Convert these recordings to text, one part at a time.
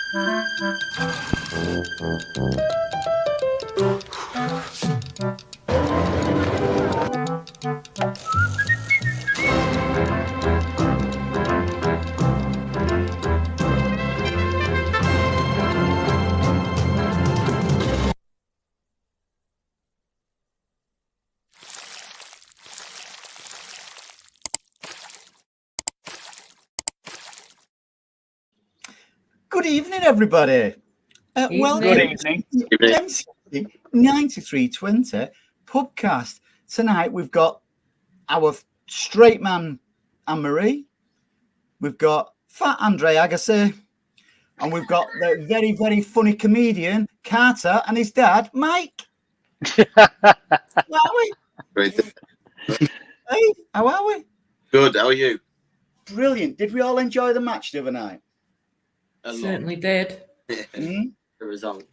Good evening, everybody. Welcome Good evening. to MCFC 9320 PUBcast. Tonight we've got our straight man, Anne-Marie. We've got fat Andre Agassi. And we've got the very, very funny comedian, Carter, and his dad, Mike. How are we? Great. Hey, how are we? Good. How are you? Brilliant. Did we all enjoy the match the other night? Certainly did. The result.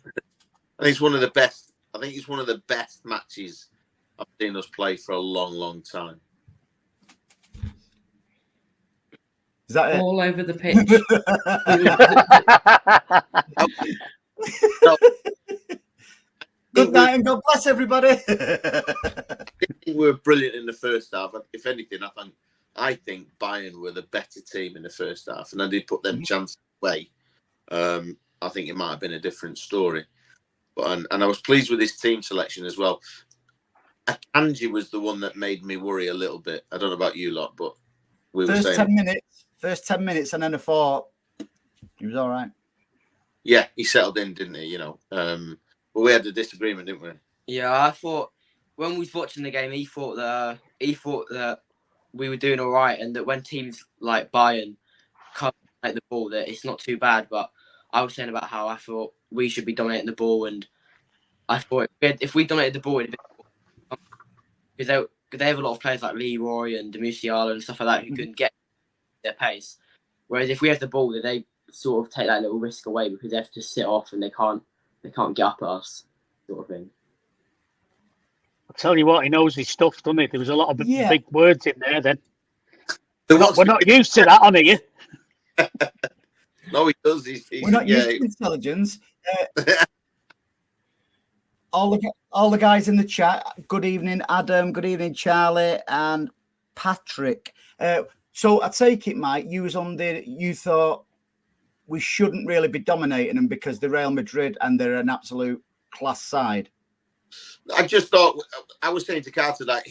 I think it's one of the best. I think it's one of the best matches I've seen us play for a long, long time. Is that it? All over the pitch. Good night and God bless everybody. We were brilliant in the first half. If anything, I think Bayern were the better team in the first half, and I did put them chances away. I think it might have been a different story, but and I was pleased with his team selection as well. Akanji was the one that made me worry a little bit. I don't know about you lot, but we were saying first 10 minutes, and then I thought he was all right. Yeah, he settled in, didn't he? But we had a disagreement, didn't we? Yeah, I thought when we was watching the game, he thought that we were doing all right, and that when teams like Bayern can't take the ball, that it's not too bad. But I was saying about how I thought we should be dominating the ball, and I thought if we dominated the ball, because they have a lot of players like Leroy and Musiala and stuff like that who couldn't get their pace. Whereas if we have the ball, they sort of take that little risk away because they have to sit off and they can't get up at us, sort of thing. I'll tell you what, he knows his stuff, doesn't he? There was a lot of big words in there then. We're not used to that, are you? No, he does. We're not used to intelligence. All the guys in the chat. Good evening, Adam. Good evening, Charlie and Patrick. So I take it, Mike, you thought we shouldn't really be dominating them because they're Real Madrid and they're an absolute class side. I just thought, I was saying to Carter that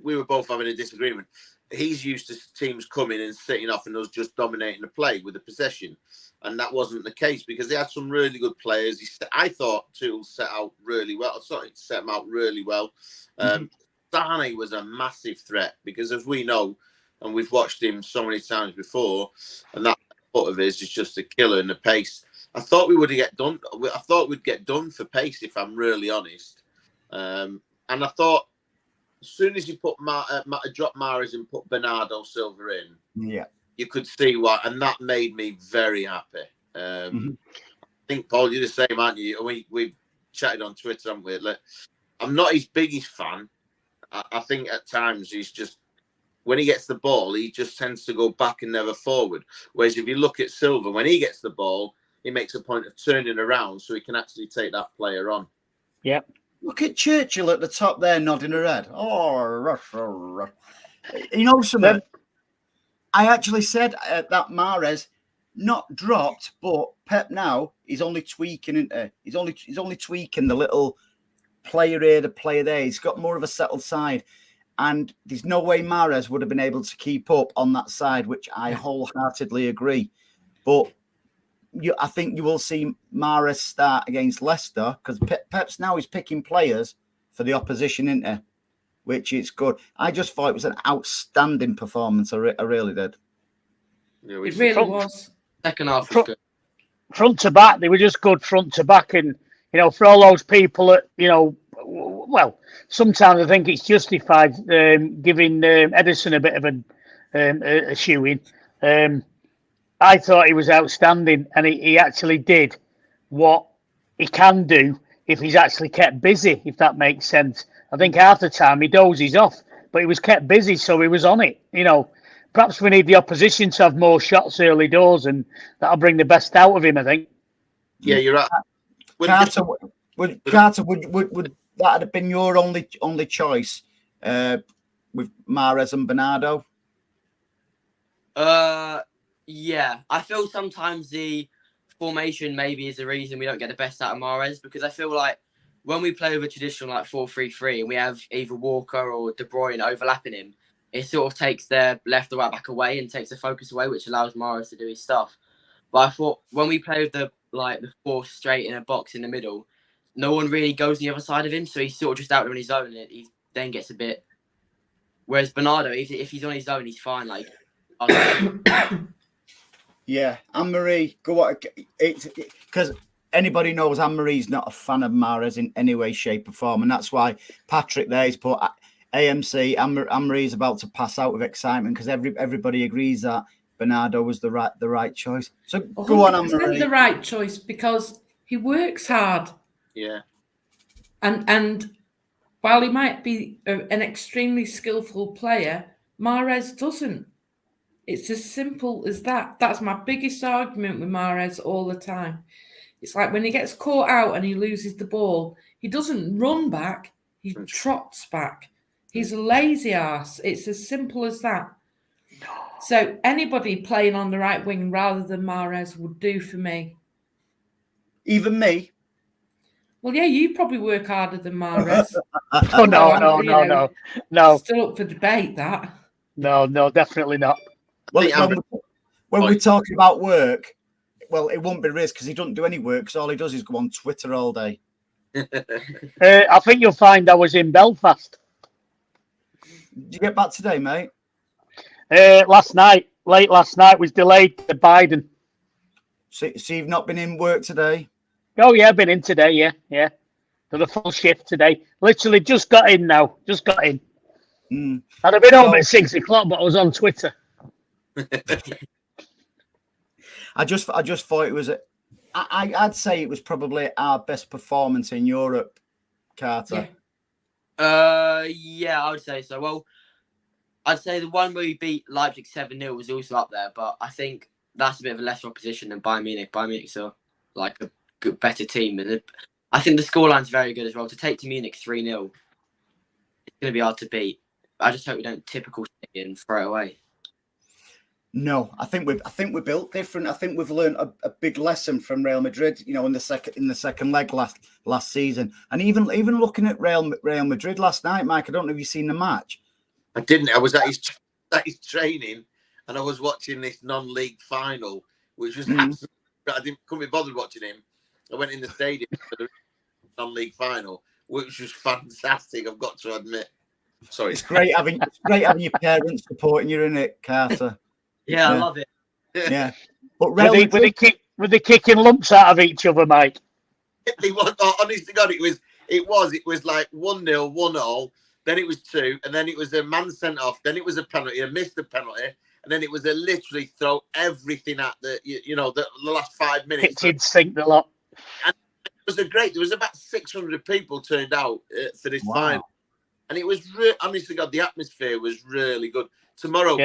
we were both having a disagreement. He's used to teams coming and sitting off and us just dominating the play with the possession. And that wasn't the case because they had some really good players. I thought Tuchel set out really well. I thought he set them out really well. Sane was a massive threat because, as we know, and we've watched him so many times before, and that foot of his is just a killer in the pace. I thought we would get done. I thought we'd get done for pace, if I'm really honest. And I thought as soon as you drop Mahrez and put Bernardo Silva in, you could see why, and that made me very happy. I think, Paul, you're the same, aren't you? We've chatted on Twitter, haven't we? I'm not his biggest fan. I think at times he's just, when he gets the ball, he just tends to go back and never forward. Whereas if you look at Silva, when he gets the ball, he makes a point of turning around so he can actually take that player on. Yep. Look at Churchill at the top there, nodding her head. Oh, you know something? I actually said that Mahrez not dropped, but Pep now he's only tweaking, isn't he? He's only tweaking the little player here, the player there. He's got more of a settled side, and there's no way Mahrez would have been able to keep up on that side, which I wholeheartedly agree. But I think you will see Mahrez start against Leicester because Pep's now is picking players for the opposition, isn't he? Which is good. I just thought it was an outstanding performance. I really did. Yeah, it really was. Second half was good. Front to back, they were just good front to back. And, for all those people that, well, sometimes I think it's justified giving Edison a bit of a shoe-in. I thought he was outstanding, and he actually did what he can do if he's actually kept busy, if that makes sense. I think half the time he dozes off, but he was kept busy, so he was on it. Perhaps we need the opposition to have more shots early doors, and that'll bring the best out of him, I think. Yeah, you're right. Carter, would that have been your only choice with Mahrez and Bernardo? Yeah. I feel sometimes the formation maybe is the reason we don't get the best out of Mahrez, because I feel like when we play with a traditional like 4-3-3 and we have either Walker or De Bruyne overlapping him, it sort of takes their left or right back away and takes the focus away, which allows Mahrez to do his stuff. But I thought when we play with the four straight in a box in the middle, no one really goes on the other side of him, so he's sort of just out there on his own, and he then gets a bit. Whereas Bernardo, if he's on his own, he's fine. Like, yeah, Anne-Marie, go on, because anybody knows Anne-Marie's not a fan of Mahrez in any way, shape, or form, and that's why Patrick there's put AMC. Anne-Marie's about to pass out with excitement because everybody agrees that Bernardo was the right choice. So go on, Anne-Marie. The right choice because he works hard. Yeah. And while he might be an extremely skillful player, Mahrez doesn't. It's as simple as that. That's my biggest argument with Mahrez all the time. It's like when he gets caught out and he loses the ball, he doesn't run back, he trots back. He's a lazy ass. It's as simple as that. So anybody playing on the right wing rather than Mahrez would do for me. Even me? Well, yeah, you probably work harder than Mahrez. No. Still up for debate, that. No, definitely not. Well, when we're talking about work, well, it won't be risk because he doesn't do any work because all he does is go on Twitter all day. I think you'll find I was in Belfast. Did you get back today, mate? Last night. Late last night. Was delayed to Biden. So you've not been in work today? Oh, yeah, I've been in today, yeah. Done a full shift today. Literally just got in now. Just got in. I'd have been home at 6 o'clock, but I was on Twitter. I just thought it was I'd say it was probably our best performance in Europe, Carter. Yeah, I would say so. Well, I'd say the one where we beat Leipzig 7-0 was also up there, but I think that's a bit of a lesser opposition than Bayern Munich. Bayern Munich's like a good, better team, and I think the scoreline's very good as well. To take to Munich 3-0, it's going to be hard to beat. I just hope we don't typical City and throw it away. No, I think we're built different. I think we've learned a big lesson from Real Madrid, in the second leg last season, and even looking at Real Madrid last night, Mike. I don't know if you've seen the match. I didn't. I was at his training, and I was watching this non-league final, which was absolutely. I couldn't be bothered watching him. I went in the stadium for the non-league final, which was fantastic. I've got to admit. Sorry, it's great having your parents supporting you, isn't it, Carter? Yeah, I love it. Yeah, but with the kicking lumps out of each other, Mike. It was, honest to God, it was like 1-0, 1-0. Then it was 2, and then it was a man sent off. Then it was a penalty, a missed the penalty, and then it was a literally throw everything at the last 5 minutes. Kitchen sinked a lot. And it was there was about 600 people turned out for this final, and it was honest to God, the atmosphere was really good. Tomorrow,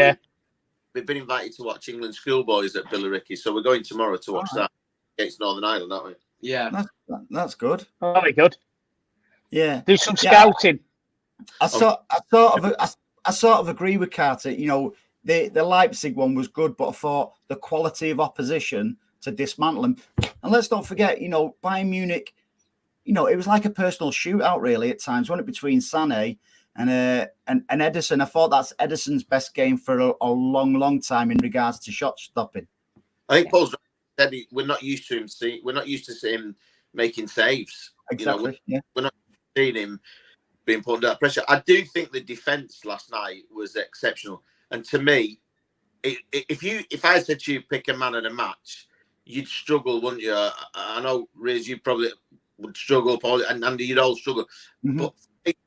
we've been invited to watch England schoolboys at Billericay, so we're going tomorrow to watch that against Northern Ireland, aren't we? Yeah, that's good. Very good. Yeah, do some scouting. I sort of agree with Carter. The Leipzig one was good, but I thought the quality of opposition to dismantle them. And let's not forget, Bayern Munich. It was like a personal shootout, really, at times. Wasn't it, between Sané and Ederson? I thought that's Ederson's best game for a long time in regards to shot stopping. I think Paul's said we're not used to him. We're not used to seeing him making saves. Exactly. We're not seeing him being put under pressure. I do think the defense last night was exceptional, and to me, if I said to you pick a man of the match, you'd struggle, wouldn't you? I know, Riz, you probably would struggle, Paul, and Andy, you'd all struggle, but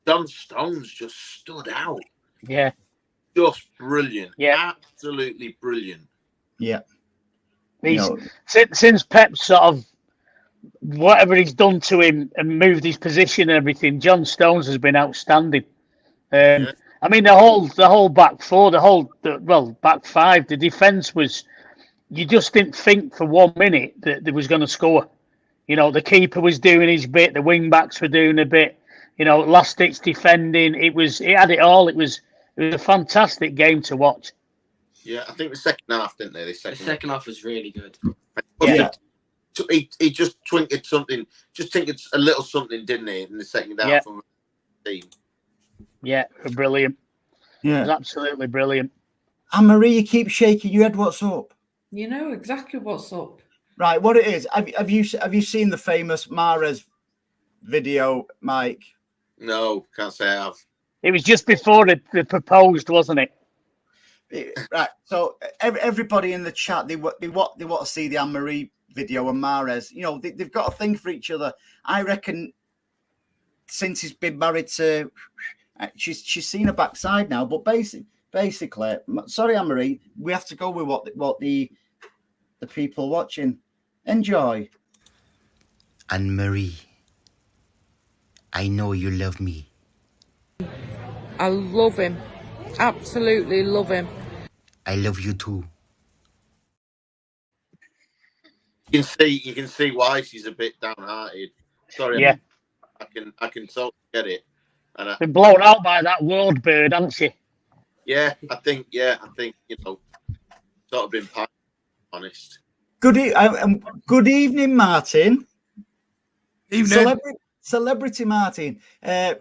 John Stones just stood out. Yeah, just brilliant. Yeah, absolutely brilliant. Yeah, since Pep sort of whatever he's done to him and moved his position and everything, John Stones has been outstanding. I mean, the whole back four, back five, the defence was, you just didn't think for 1 minute that they was going to score. You know, the keeper was doing his bit, the wing backs were doing a bit. You know, last ditch defending. It had it all. It was a fantastic game to watch. Yeah, I think the second half, didn't they? The second half was really good. Yeah. He just twinkled something, just tinkered a little something, didn't he, in the second half? Yeah. From the team. Yeah, brilliant. It was Yeah. absolutely brilliant. Anne-Marie, you keep shaking your head. What's up? You know exactly what's up. Right, what it is? Have you seen the famous Mahrez video, Mike? No, can't say I have. It was just before the proposed, wasn't it? Right. So everybody in the chat, they want to see the Anne-Marie video and Mahrez. You know, they've got a thing for each other. I reckon since he's been married to, she's seen her backside now. But basically, sorry, Anne-Marie, we have to go with what the people watching enjoy. Anne-Marie, I know you love me. I love him. Absolutely love him. I love you too. You can see why she's a bit downhearted. Sorry, Yeah. I can totally get it. And Been blown out by that world bird, hasn't she? I think you know, sort of been honest. Good evening, Martin. Evening. Celebrity Martin. Well,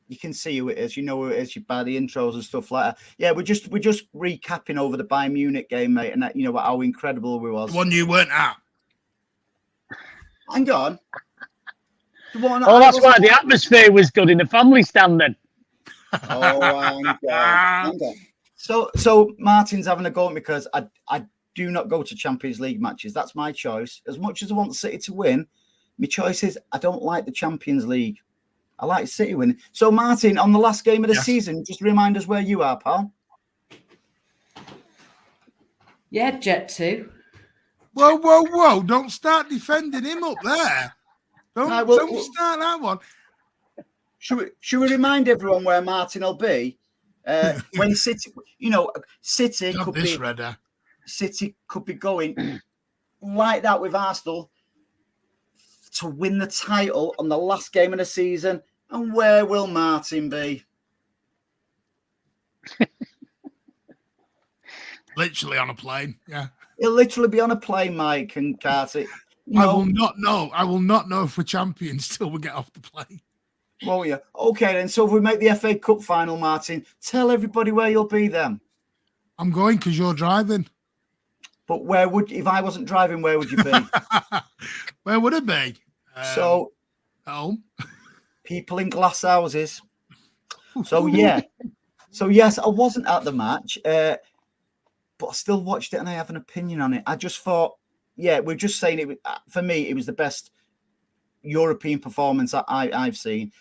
you can see who it is. You know who it is. You buy the intros and stuff like that. Yeah, we're just recapping over the Bayern Munich game, mate, and that, you know how incredible we was. The one you weren't at. Hang on. Oh, that's why the atmosphere was good in the family stand then. Oh, hang on. So Martin's having a go at me because I do not go to Champions League matches. That's my choice. As much as I want City to win, my choice is I don't like the Champions League. I like City winning. So, Martin, on the last game of the season, just remind us where you are, pal. Yeah, Jet 2. Whoa. Don't start defending him up there. Don't start that one. Should we remind everyone where Martin will be when City, City God, could this be redder. City could be going like that with Arsenal to win the title on the last game of the season. And where will Martin be? Literally on a plane. Yeah. He'll literally be on a plane, Mike and Carter. I will not know. I will not know if we're champions till we get off the plane. Well, yeah. Okay, then. So if we make the FA Cup final, Martin, tell everybody where you'll be then. I'm going because you're driving. But if I wasn't driving, where would you be? Where would it be? So, home. People in glass houses. So, yeah. So, yes, I wasn't at the match, but I still watched it and I have an opinion on it. I just thought, we're just saying it. For me, it was the best European performance I've seen.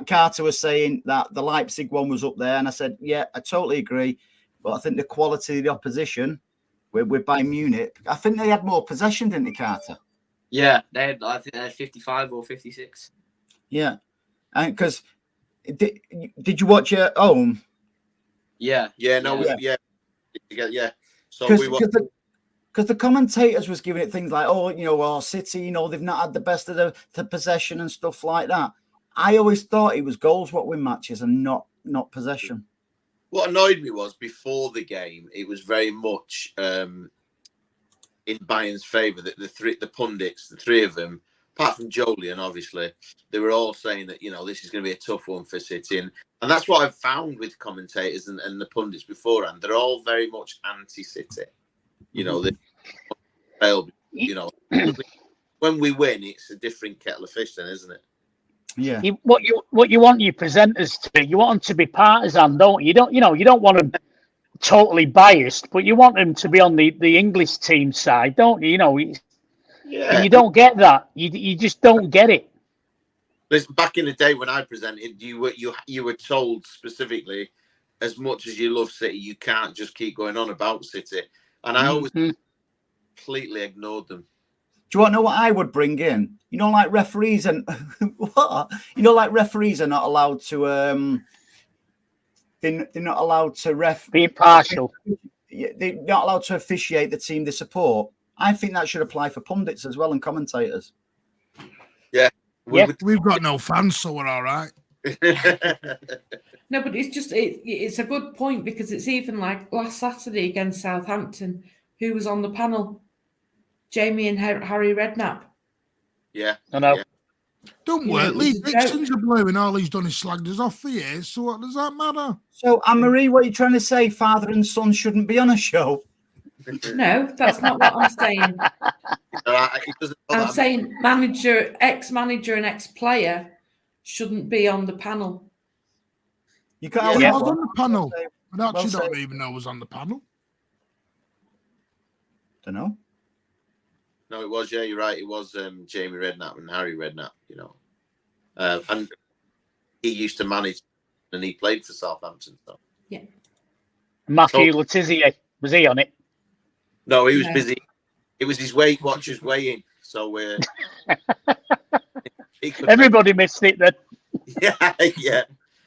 Carter was saying that the Leipzig one was up there, and I said, yeah, I totally agree. But I think the quality of the opposition with Bayern Munich, I think they had more possession, didn't they, Carter? Yeah, I think they had 55 or 56. Yeah, and because did you watch it at home? Yeah. So because the commentators was giving it things like, City, they've not had the best of the possession and stuff like that. I always thought it was goals what win matches and not possession. What annoyed me was before the game, it was very much in Bayern's favour that the pundits, the three of them, apart from Jolien, obviously, they were all saying that, this is going to be a tough one for City. And that's what I've found with commentators and the pundits beforehand. They're all very much anti-City. They fail, when we win, it's a different kettle of fish then, isn't it? Yeah. What you want your presenters to be, you want them to be partisan, don't you? You don't want them totally biased, but you want them to be on the English team side, don't you? And you don't get that. You just don't get it. Listen, back in the day when I presented, you were told specifically, as much as you love City, you can't just keep going on about City. And I always completely ignored them. Do you want to know what I would bring in? Like referees and what? Like referees are not allowed to they're not allowed to be impartial. They're not allowed to officiate the team they support. I think that should apply for pundits as well and commentators. Yeah. We've got no fans, so we're all right. No, but it's a good point because it's even like last Saturday against Southampton, who was on the panel? Jamie and Harry Redknapp. Yeah. I know. Yeah. Don't worry, Lee Dixon's a blue and all he's done is slagged us off for years, so what does that matter? So, Anne-Marie, what are you trying to say? Father and son shouldn't be on a show? No, that's not what I'm saying. I'm saying ex-manager and ex-player shouldn't be on the panel. You can't. I was on the panel. I actually don't even know I was on the panel. Don't know. No, it was. Yeah, you're right. It was Jamie Redknapp and Harry Redknapp. And he used to manage, and he played for Southampton. So. Yeah. Matthew Letizia, was he on it? No, he was busy. It was his Weight Watchers weighing. So everybody missed it then. Yeah.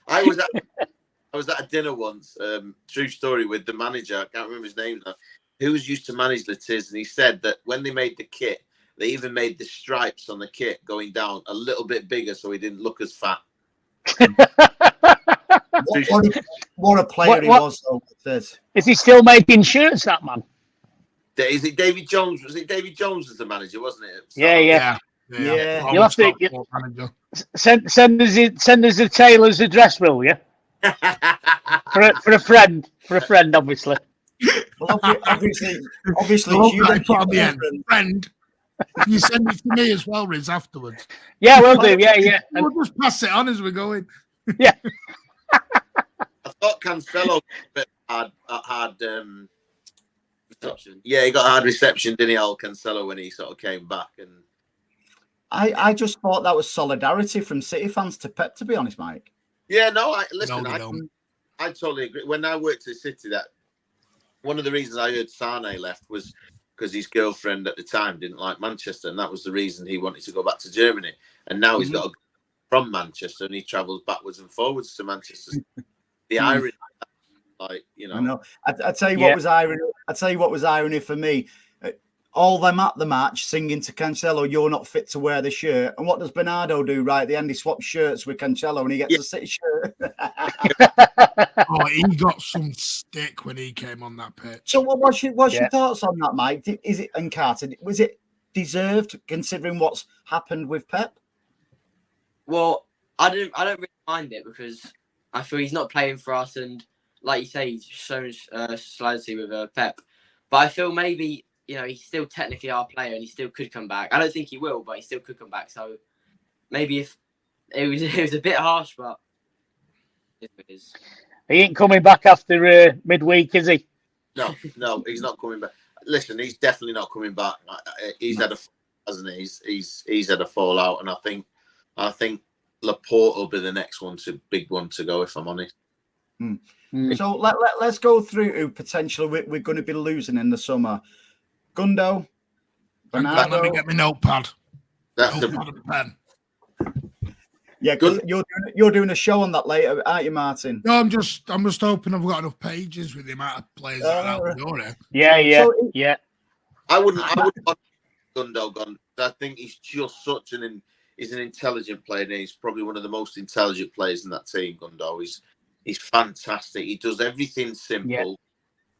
I was at a dinner once. True story with the manager. I can't remember his name now. Who was used to manage Letiz, and he said that when they made the kit, they even made the stripes on the kit going down a little bit bigger so he didn't look as fat. What a player he was, though. Is he still making shirts, that man? Is it David Jones? Was it David Jones was the manager, wasn't it? Yeah. You'll have to send us the tailor's address, will you? for a friend, obviously. Well, obviously, you put on the end, friend. You send it to me as well, Riz, afterwards. Yeah, we'll do. Yeah. We'll just pass it on as we're going. Yeah. I thought Cancelo had reception. Yeah, he got a hard reception, didn't he, Al Cancelo, when he sort of came back? And I just thought that was solidarity from City fans to Pep, to be honest, Mike. Yeah, I totally agree. When I worked at City, that one of the reasons I heard Sane left was because his girlfriend at the time didn't like Manchester, and that was the reason he wanted to go back to Germany. And now he's got from Manchester, and he travels backwards and forwards to Manchester. The irony, I know. I tell you what was irony. I tell you what was irony for me. All them at the match singing to Cancelo, "You're not fit to wear the shirt." And what does Bernardo do right at the end? He swaps shirts with Cancelo, and he gets a City shirt. He got some stick when he came on that pitch. So, what's your thoughts on that, Mike? Is it, and Carter, was it deserved considering what's happened with Pep? Well, I don't really mind it because I feel he's not playing for us, and like you say, he's shown solidarity with Pep. But I feel maybe, he's still technically our player and he still could come back. I don't think he will, but he still could come back. So maybe if it was a bit harsh, but it is. He ain't coming back after midweek, is he? No, he's not coming back. Listen, he's definitely not coming back. He's had hasn't he? He's had a fallout, and I think Laporte will be the next big one to go, if I'm honest. So let's go through who potentially we're going to be losing in the summer. Gundo, Bernardo. Let me get my notepad. That's notepad and pen. Yeah, you're doing a show on that later, aren't you, Martin? No, I'm just hoping I've got enough pages with the amount of players that are out the door here. Yeah. I wouldn't want Gundo gone. I think he's just such he's an intelligent player, and he's probably one of the most intelligent players in that team. Gundo, he's fantastic. He does everything simple,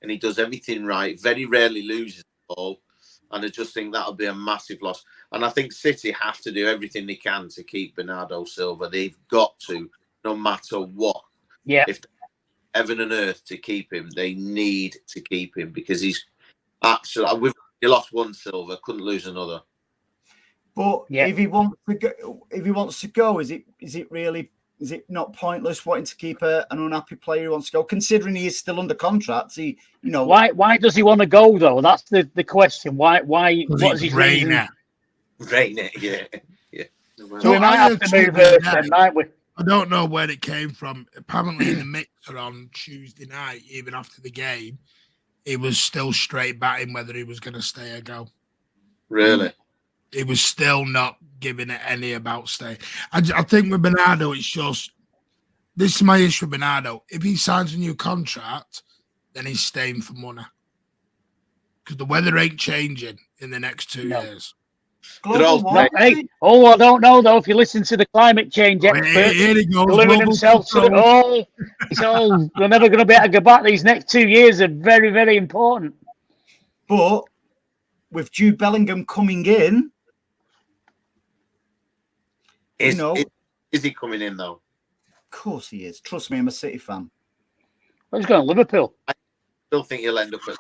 and he does everything right. Very rarely loses the ball, and I just think that'll be a massive loss. And I think City have to do everything they can to keep Bernardo Silva. They've got to, no matter what. Yeah. If heaven and earth to keep him, they need to keep him because he's absolutely. He lost one Silva, couldn't lose another. But if he wants to go, is it not pointless wanting to keep an unhappy player who wants to go? Considering he is still under contract, Why does he want to go though? That's the question. Why? What's his reason? Rainer, yeah. So we might have to move it then, might we? I don't know where it came from. Apparently, in the mixer on Tuesday night, even after the game, he was still straight batting whether he was going to stay or go. Really? He was still not giving it any about staying. I think with Bernardo, it's just this is my issue with Bernardo. If he signs a new contract, then he's staying for money. because the weather ain't changing in the next 2 years. Global warming. Hey, I don't know though. If you listen to the climate change experts, Here he goes, gluing global themselves to control. we're never going to be able to go back. These next 2 years are very, very important. But with Jude Bellingham coming in, Is he coming in though? of course he is. Trust me, I'm a City fan. He's going to Liverpool. I still think he'll end up at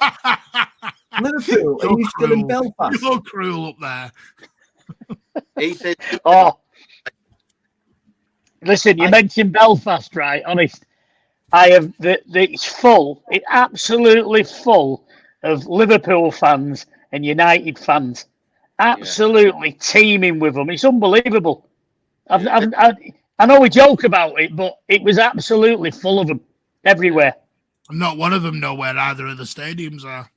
Liverpool? Are you still in Belfast? You're cruel up there. He said, Oh, listen, you mentioned Belfast, right? Honest, I have it's full. It's absolutely full of Liverpool fans and United fans. Absolutely teeming with them. It's unbelievable. I know we joke about it, but it was absolutely full of them everywhere. Not one of them know where either of the stadiums are.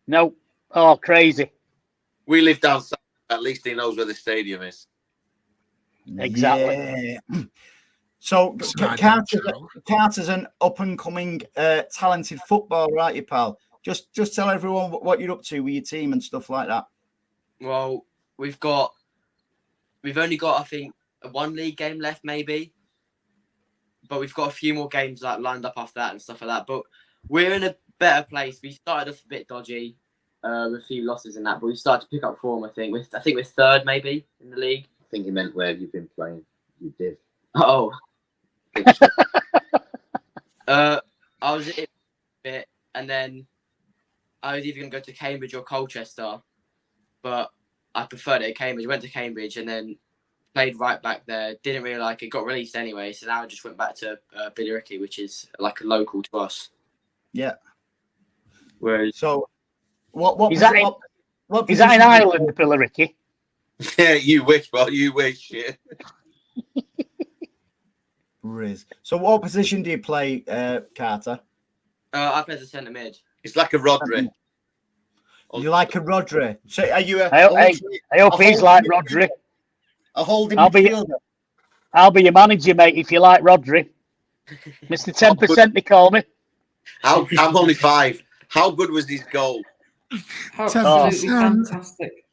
No. Oh, crazy. we live down south. At least he knows where the stadium is. Exactly. Yeah. So Carter's an up-and-coming, talented footballer, right, you pal? Just tell everyone what you're up to with your team and stuff like that. Well, we've only got, I think, one league game left, maybe. But we've got a few more games like lined up after that and stuff like that. But we're in a better place. We started off a bit dodgy, with a few losses in that, but we started to pick up form. I think we're third, maybe, in the league. I think he meant where you've been playing. You did. Oh. I was in it a bit, and then I was either going to go to Cambridge or Colchester, but I preferred it at Cambridge. Went to Cambridge and then played right back there. Didn't really like it. Got released anyway, so now I just went back to Billericay, which is like a local to us. Yeah. Whereas, so what is that in Ireland, Billericay? Yeah, you wish, well, you wish. Yeah. So what position do you play, Carter? I play as a centre mid. It's like a Rodri. You like a Rodri? So are you I hope he's like Rodri. A holding midfielder? I'll be your manager, mate, if you like Rodri. Mr. 10%, they call me. I'm only 5. How good was his goal? Absolutely fantastic.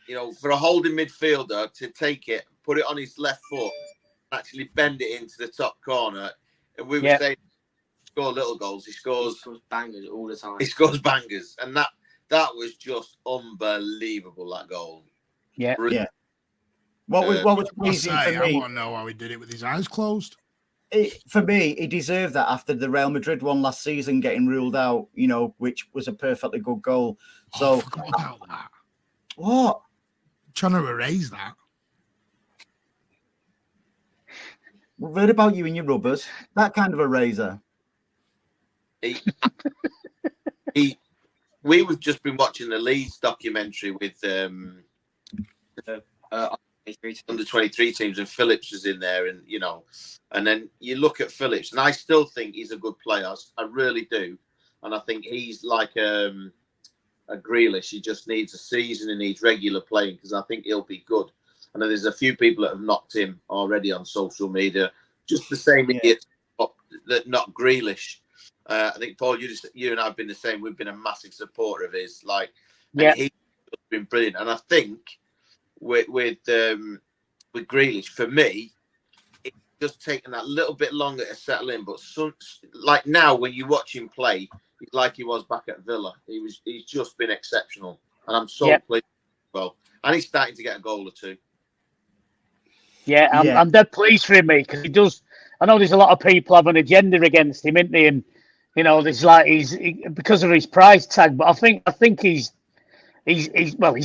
You know, for a holding midfielder to take it, put it on his left foot, actually bend it into the top corner. And we were saying, score little goals. He scores bangers all the time. He scores bangers, and that was just unbelievable. That goal. Yeah. What was pleasing for me? I want to know how he did it with his eyes closed. For me, he deserved that after the Real Madrid one last season, getting ruled out. You know, which was a perfectly good goal. So I forgot about that. What? I'm trying to erase that. We've heard about you and your rubbers. That kind of a razor. We've just been watching the Leeds documentary with under 23 teams, and Phillips was in there, and you know, and then you look at Phillips, and I still think he's a good player. I really do, and I think he's like a Grealish. He just needs a season and needs regular playing, because I think he'll be good. I know there's a few people that have knocked him already on social media, just the same idiots that knock Grealish. I think, Paul, you and I have been the same. We've been a massive supporter of his. He's been brilliant. And I think with Grealish, for me, it's just taken that little bit longer to settle in. But like now, when you watch him play, he's like he was back at Villa. He's just been exceptional, and I'm so pleased. Well, and he's starting to get a goal or two. Yeah, I'm dead pleased for him, mate, because he does. I know there's a lot of people have an agenda against him, isn't they? And you know, there's because of his price tag. But I think he's not.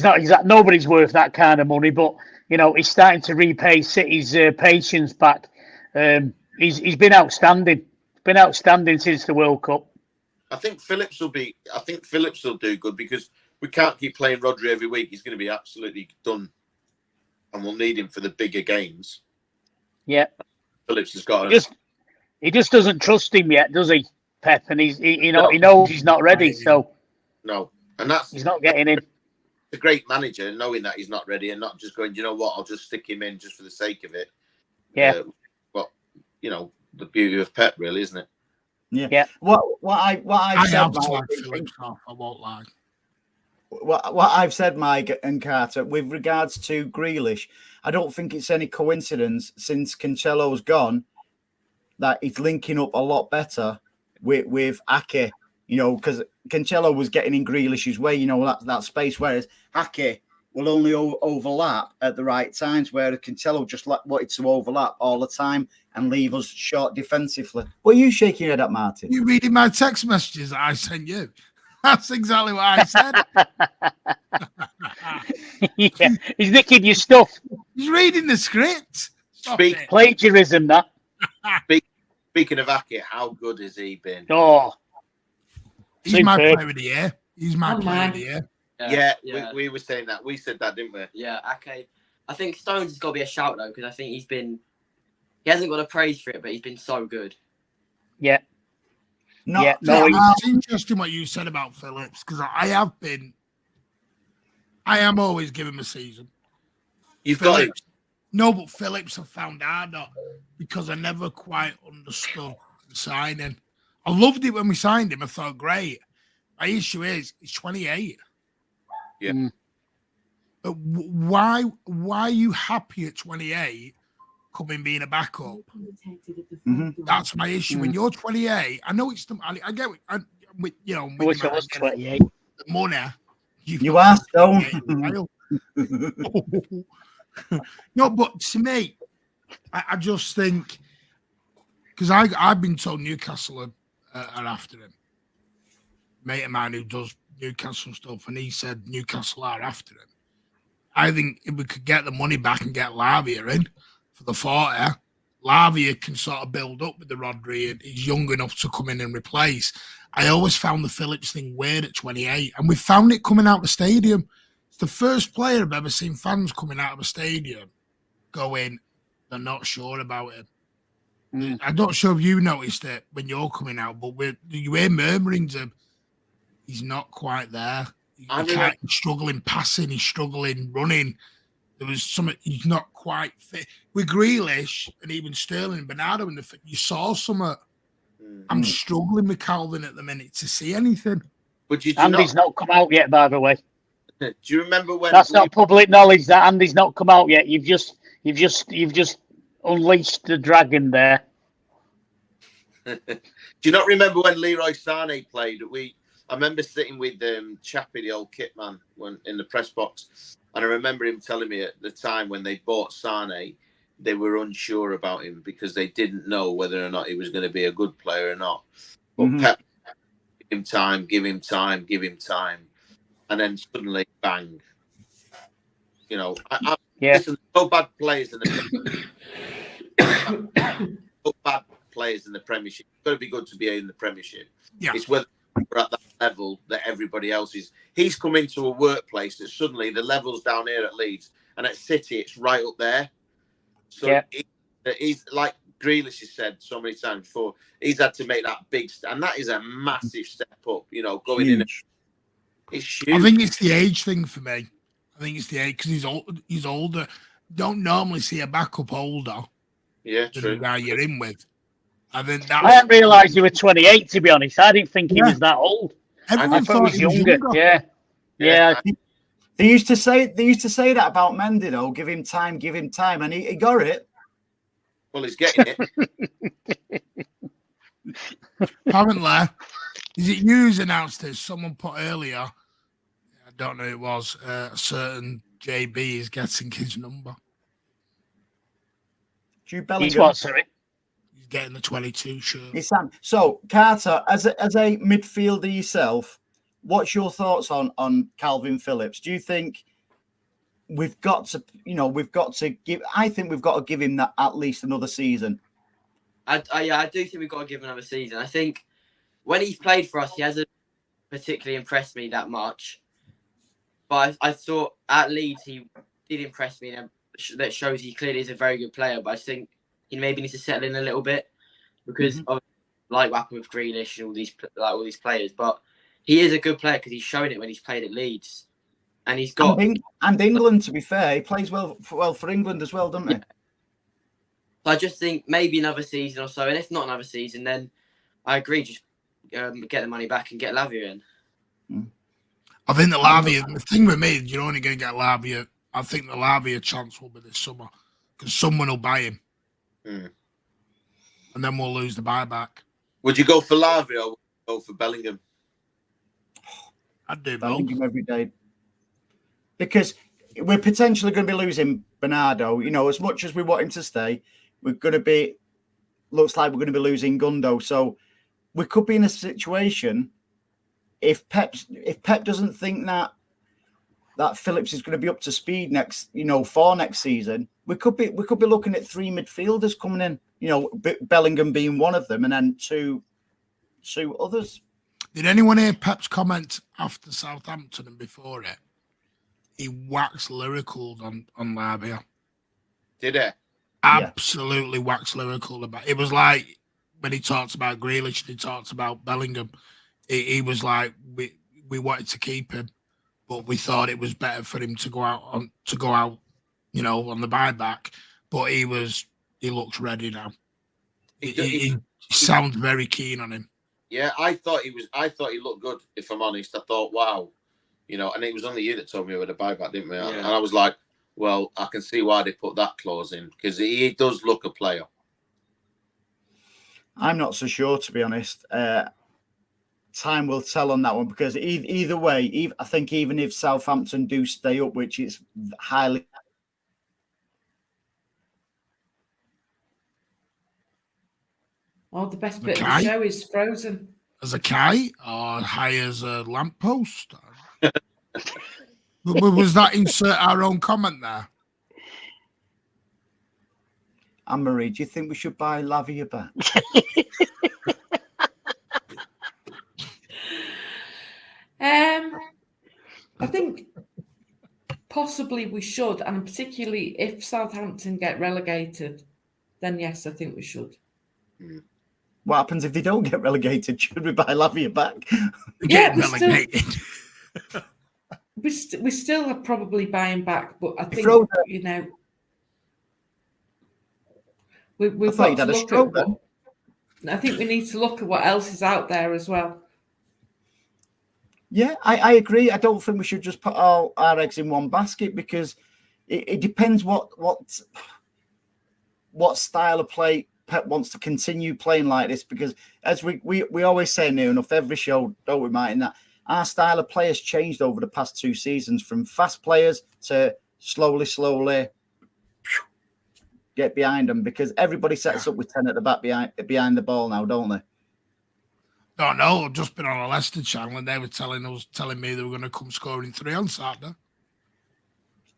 Nobody's worth that kind of money. But you know, he's starting to repay City's patience back. He's been outstanding. Been outstanding since the World Cup. I think Phillips will do good, because we can't keep playing Rodri every week. He's going to be absolutely done, and we'll need him for the bigger games. Yeah. Phillips has got he just doesn't trust him yet, does he, Pep? And he knows he's not ready, so no, and he's not getting in. A great manager, knowing that he's not ready and not just going, you know what, I'll just stick him in just for the sake of it. Yeah. But you know, the beauty of Pep, really, isn't it? Yeah. What I've said, have Mike, slagged Phillips off, I won't lie. what I've said, Mike and Carter, with regards to Grealish, I don't think it's any coincidence since Cancelo's gone that he's linking up a lot better with Ake. You know, because Cancelo was getting in Grealish's way. You know, that space, whereas Ake will only overlap at the right times, whereas Cancelo just wanted to overlap all the time and leave us short defensively. What are you shaking your head at, Martin? You reading my text messages that I sent you? That's exactly what I said. Yeah, he's nicking your stuff. He's reading the script. Stop Speak- it. Plagiarism, that. Speaking of Ake, how good has he been? Oh, He's my superb. player of the year. He's my Oh, player man. of the year. Yeah, we were saying that. We said that, didn't we? Yeah, okay. I think Stones has got to be a shout though, because I think he hasn't got a praise for it, but he's been so good. Yeah. No, Yeah, no, It's interesting what you said about Phillips, because I am always giving him a season. You've got him. No, but Phillips I found harder because I never quite understood the signing. I loved it when we signed him. I thought, great. My issue is he's 28. Yeah. But why are you happy at 28 coming being a backup? That's my issue. When you're 28, I know it's I get it. With I wish I was 28. the money. You are Stone. No, but to me, I just think because I've been told Newcastle are after him. Mate of mine who does Newcastle stuff, and he said Newcastle are after him. I think if we could get the money back and get Lavia in for the 40, Lavia can sort of build up with the Rodri, and he's young enough to come in and replace. I always found the Phillips thing weird at 28, and we found it coming out of the stadium. It's the first player I've ever seen fans coming out of a stadium going, they're not sure about him. I'm not sure if you noticed it when you're coming out, but you hear murmurings of he's not quite there. He's struggling passing, he's struggling running. There was something he's not quite fit. With Grealish and even Sterling and Bernardo in you saw something. I'm struggling with Calvin at the minute to see anything. But Andy's not come out yet, by the way. Do you remember when That's not public knowledge that Andy's not come out yet. You've just unleashed the dragon there. Do you not remember when Leroy Sané played? I remember sitting with Chappie, the old kit man, in the press box, and I remember him telling me at the time when they bought Sané, they were unsure about him because they didn't know whether or not he was going to be a good player or not. But Pep, give him time, and then suddenly, bang! You know, listen, no bad players in the no bad players in the Premiership. It's got to be good to be in the Premiership. Yeah. It's whether we're at that level that everybody else is. He's come into a workplace that suddenly the level's down here at Leeds, and at City it's right up there. So he's like Grealish has said so many times before. He's had to make that big step, and that is a massive step up. You know, going in. It's huge. I think it's the age thing for me. I think it's the age because he's older. Don't normally see a backup older. Yeah, true. The guy you're in with. I think I hadn't realised you were 28. To be honest, I didn't think he was that old. Everyone I thought he was younger. Yeah. They used to say that about Mendy though. Give him time, and he got it. Well, he's getting it. Apparently, is it you announced this? Someone put earlier. I don't know who it was. A certain JB is getting his number. Jude Bellingham. He's what, sorry? He's getting the 22 shirt. It's Sam. So Carter, as a midfielder yourself, what's your thoughts on Calvin Phillips? Do you think we've got to give? I think we've got to give him that at least another season. I do think we've got to give him another season. I think when he's played for us, he hasn't particularly impressed me that much. But I thought at Leeds he did impress me, and that shows he clearly is a very good player. But I think he maybe needs to settle in a little bit because of like what happened with Grealish and all these players. But he is a good player because he's shown it when he's played at Leeds, and he's got and England. To be fair, he plays well for England as well, doesn't he? So I just think maybe another season or so, and if not another season, then I agree. Just get the money back and get Lavia in. I think the thing with me, you're only going to get Lavia. I think the Lavia chance will be this summer because someone will buy him. And then we'll lose the buyback. Would you go for Lavia or would you go for Bellingham? I'd do Bellingham both. every day. Because we're potentially going to be losing Bernardo. You know, as much as we want him to stay, we're going to be, looks like we're going to be losing Gundo. So we could be in a situation if Pep doesn't think that Phillips is going to be up to speed for next season, we could be looking at 3 midfielders coming in. You know, Bellingham being one of them, and then two others. Did anyone hear Pep's comment after Southampton and before it? He waxed lyrical on Lavia. Did he? Absolutely waxed lyrical about it. Was like when he talks about Grealish and he talks about Bellingham. He was like, we wanted to keep him, but we thought it was better for him to go out, on the buyback. But he looks ready now. He sounds very keen on him. Yeah, I thought he looked good. If I'm honest, I thought, wow, and it was only you that told me about the buyback, didn't we? Yeah. And I was like, well, I can see why they put that clause in because he does look a player. I'm not so sure, to be honest. Time will tell on that one because either way, I think even if Southampton do stay up, which is highly. Oh, the best bit of the show is Frozen. As a kite or high as a lamppost? Was that insert our own comment there? Anne-Marie, do you think we should buy Lavia back? I think possibly we should, and particularly if Southampton get relegated, then yes, I think we should. What happens if they don't get relegated? Should we buy Lavia back? We still are probably buying back, but I think we've got to look at I think we need to look at what else is out there as well. Yeah, I agree. I don't think we should just put all our eggs in one basket because it depends what style of play Pep wants to continue playing like this. Because as we always say near enough every show, don't we, Martin, that our style of play has changed over the past 2 seasons from fast players to slowly get behind them because everybody sets up with 10 at the back behind the ball now, don't they? No, I've just been on a Leicester channel and they were telling me they were going to come scoring 3 on Saturday.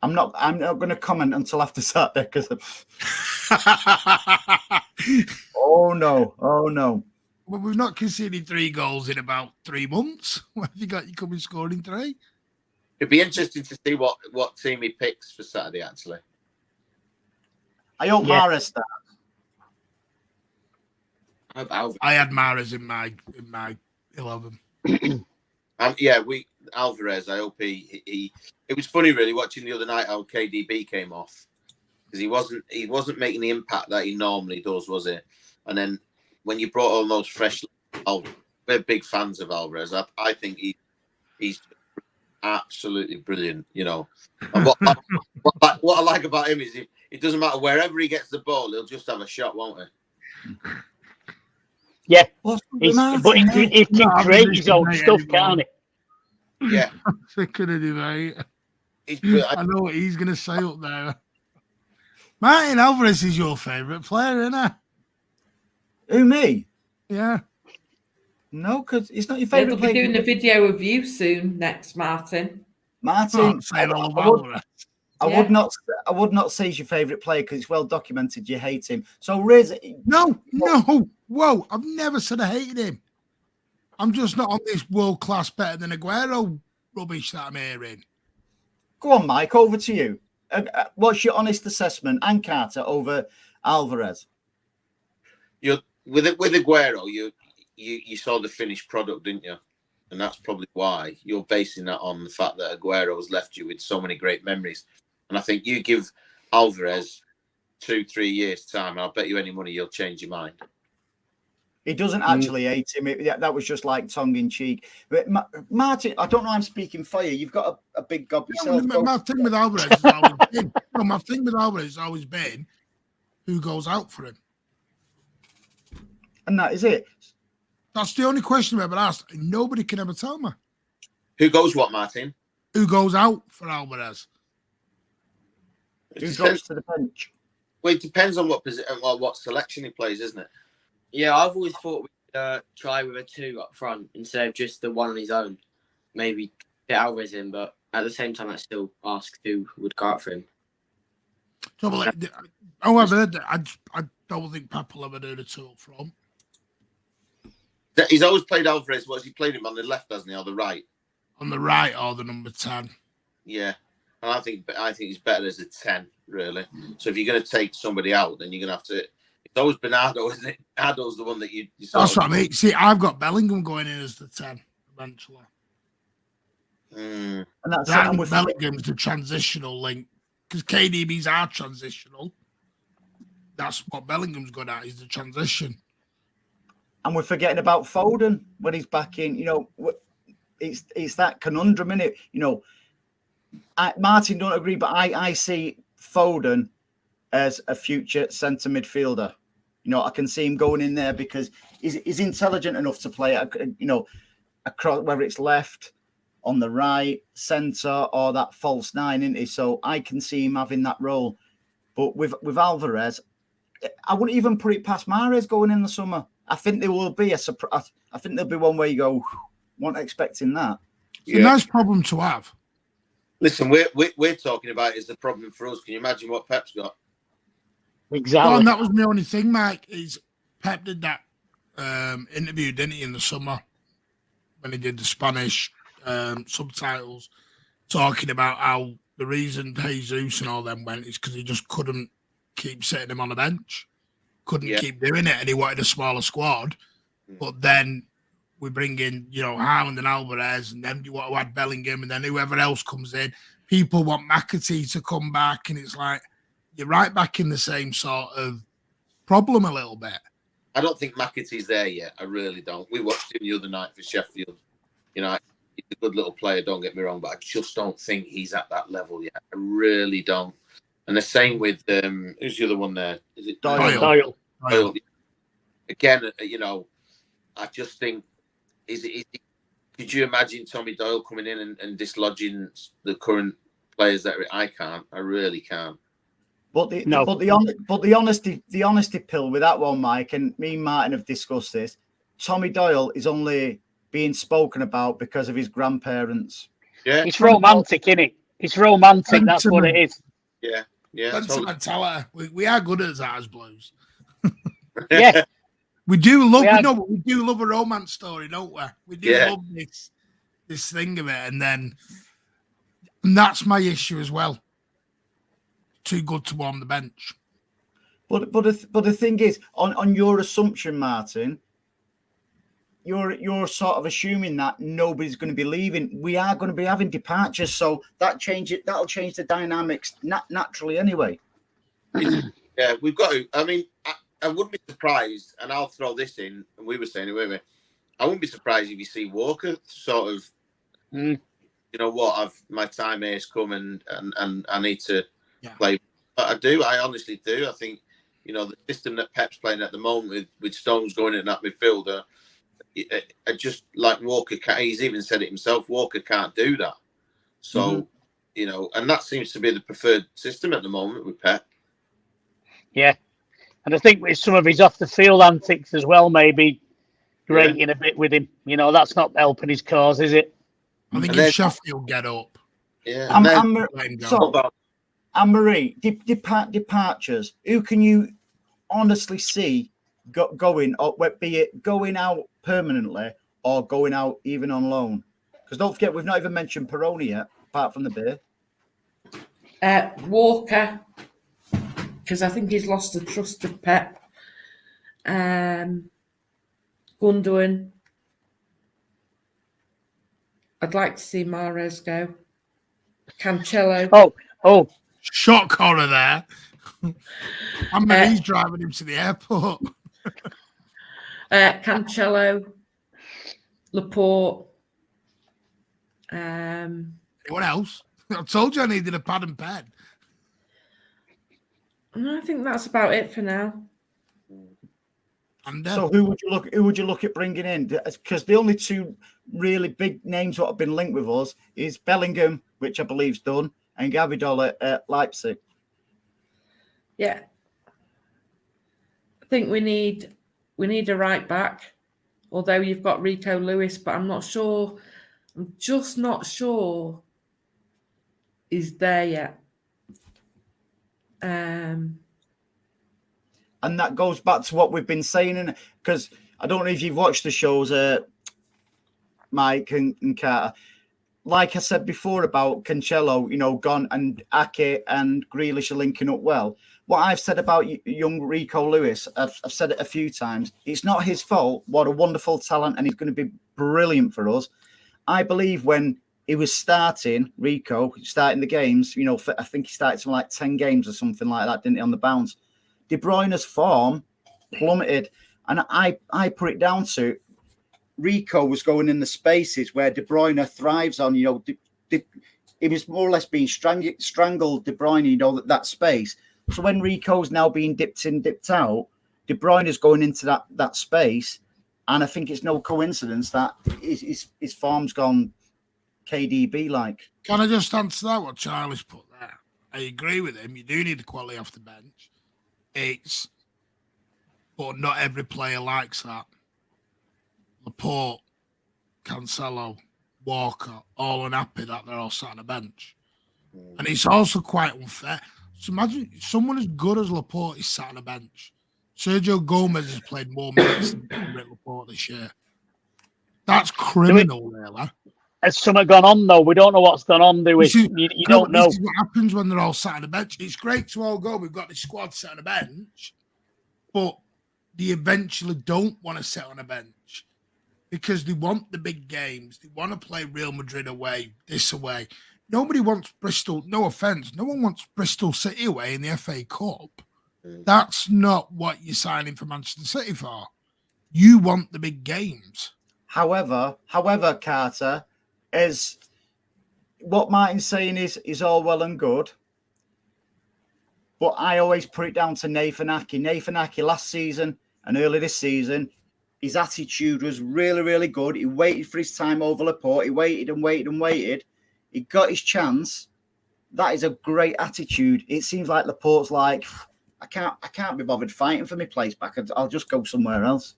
I'm not going to comment until after Saturday because Oh no. Well, we've not conceded 3 goals in about 3 months. What have you got? You coming scoring 3? It'd be interesting to see what team he picks for Saturday, actually. I hope Mahrez starts. I had Mahrez in my 11. Alvarez. I hope he. It was funny, really, watching the other night how KDB came off because he wasn't making the impact that he normally does, was it? And then when you brought all those fresh, we're big fans of Alvarez. I think he's absolutely brilliant. And what I like about him is it doesn't matter wherever he gets the ball, he'll just have a shot, won't he? Yeah, but he can create his own stuff, can't he? Yeah. Thinking of him, mate. I know what he's going to say up there. Martin Alvarez is your favourite player, isn't he? Who, me? Yeah. No, because he's not your favourite player. We'll be doing a video of you soon next, Martin. Martin, I would not say he's your favourite player because it's well documented you hate him. So, Riz... No. Whoa, I've never said I hated him. I'm just not on this world-class better than Aguero rubbish that I'm hearing. Go on, Mike, over to you. What's your honest assessment, and Carter, over Alvarez? With Aguero, you saw the finished product, didn't you? And that's probably why you're basing that on the fact that Aguero has left you with so many great memories. And I think you give Alvarez 2-3 years' time, and I'll bet you any money you'll change your mind. He doesn't actually hate him. That was just like tongue in cheek. But Martin, I don't know. I'm speaking for you. You've got a big gob yourself. My thing with Alvarez has always been. No, my thing with Alvarez has always been who goes out for him, and that is it. That's the only question I've ever asked. And nobody can ever tell me. Who goes what, Martin? Who goes out for Alvarez? Who goes to the bench? Well, it depends on what selection he plays, isn't it? Yeah, I've always thought we'd try with a 2 up front instead of just the one on his own. Maybe get Alvarez in, but at the same time, I still ask who would go out for him. However, I don't think Pep will ever do the 2 up front. He's always played Alvarez. What's he played him on the left, hasn't he, or the right? On the right or the number 10. Yeah, and I think he's better as a 10, really. So if you're going to take somebody out, then you're going to have to. It's always Bernardo, isn't it? Bernardo's the one that you. That's what I mean. See, I've got Bellingham going in as the 10 eventually. And that's Bellingham's the transitional link because KDBs are transitional. That's what Bellingham's good at, is the transition. And we're forgetting about Foden when he's back in. It's that conundrum, isn't it? Martin don't agree, but I see Foden as a future centre midfielder. I can see him going in there because he's intelligent enough to play, across, whether it's left, on the right, centre, or that false 9, isn't he? So I can see him having that role. But with Alvarez, I wouldn't even put it past Mahrez going in the summer. I think there will be a surprise. I think there'll be one where you go, weren't expecting that. It's a nice problem to have. Listen, we're talking about is the problem for us. Can you imagine what Pep's got? Exactly. Well, and that was my only thing, Mike, is Pep did that interview, didn't he, in the summer when he did the Spanish subtitles, talking about how the reason Jesus and all them went is because he just couldn't keep sitting him on the bench. Couldn't keep doing it, and he wanted a smaller squad. But then we bring in, Haaland and Alvarez, and then you want to add Bellingham, and then whoever else comes in. People want McAtee to come back, and it's like you're right back in the same sort of problem a little bit. I don't think McAtee's there yet. I really don't. We watched him the other night for Sheffield. He's a good little player, don't get me wrong, but I just don't think he's at that level yet. I really don't. And the same with who's the other one there? Is it Doyle? Again, I just think could you imagine Tommy Doyle coming in and dislodging the current players that I can't. I really can't. But the honesty pill with that one, Mike, and me and Martin have discussed this. Tommy Doyle is only being spoken about because of his grandparents. Yeah, it's romantic, isn't it? It's romantic. That's what it is. Yeah. Totally. We are good at that as Blues. Yeah, we do love. We do love a romance story, don't we? We do love this thing of it, and that's my issue as well. Too good to warm the bench. But the thing is, on your assumption, Martin, you're sort of assuming that nobody's going to be leaving. We are going to be having departures, so that'll change the dynamics naturally anyway. Yeah, we've got to. I mean, I wouldn't be surprised, and I'll throw this in, and we were saying it, weren't we? I wouldn't be surprised if you see Walker sort of, you know what, my time here has come and I need to play. But I honestly do. I think, the system that Pep's playing at the moment with Stones going in that midfielder, I just like Walker, he's even said it himself, Walker can't do that. So, and that seems to be the preferred system at the moment with Pep. Yeah. And I think with some of his off the field antics as well, maybe grating a bit with him. That's not helping his cause, is it? I think if Sheffield get up. Yeah. Anne-Marie, departures. Who can you honestly see going, or be it going out permanently or going out even on loan? Because don't forget, we've not even mentioned Peroni yet, apart from the beer. Walker, because I think he's lost the trust of Pep. Gundogan. I'd like to see Mahrez go. Cancelo. Oh. Shock horror there. Anne-Marie's driving him to the airport. Cancelo, Laporte. What else? I told you I needed a pad and pen. I think that's about it for now. And So who would you look at bringing in? Because the only two really big names that have been linked with us is Bellingham, which I believe's done, and Gavidol at Leipzig. Yeah, I think we need a right back. Although you've got Rico Lewis, but I'm just not sure he's there yet. And that goes back to what we've been saying, because I don't know if you've watched the shows, Mike and Carter. Like I said before about Cancelo, gone, and Ake and Grealish are linking up well. What I've said about young Rico Lewis, I've said it a few times. It's not his fault. What a wonderful talent, and he's going to be brilliant for us. I believe when he was starting the games, I think he started something like 10 games or something like that, didn't he, on the bounce? De Bruyne's form plummeted, and I put it down to Rico was going in the spaces where De Bruyne thrives on. He was more or less being strangled, De Bruyne, that space. So when Rico's now being dipped in, dipped out, De Bruyne is going into that space, and I think it's no coincidence that his form's gone KDB like. Can I just answer that? What Charlie's put there? I agree with him. You do need the quality off the bench. But not every player likes that. Laporte, Cancelo, Walker, all unhappy that they're all sat on a bench. And it's also quite unfair. So imagine someone as good as Laporte is sat on a bench. Sergio Gomez has played more minutes than Laporte this year. That's criminal, really. Has something gone on, though? We don't know what's gone on, do we? You don't know. This is what happens when they're all sat on the bench. It's great to all go. We've got the squad sat on the bench. But they eventually don't want to sit on a bench because they want the big games. They want to play Real Madrid away, this away. Nobody wants Bristol. No offense. No one wants Bristol City away in the FA Cup. That's not what you're signing for Manchester City for. You want the big games. However, Carter, is what Martin's saying is all well and good. But I always put it down to Nathan Ake. Nathan Ake last season and early this season, his attitude was really, really good. He waited for his time over Laporte. He waited and waited and waited. He got his chance. That is a great attitude. It seems like Laporte's like, I can't be bothered fighting for my place back. I'll just go somewhere else.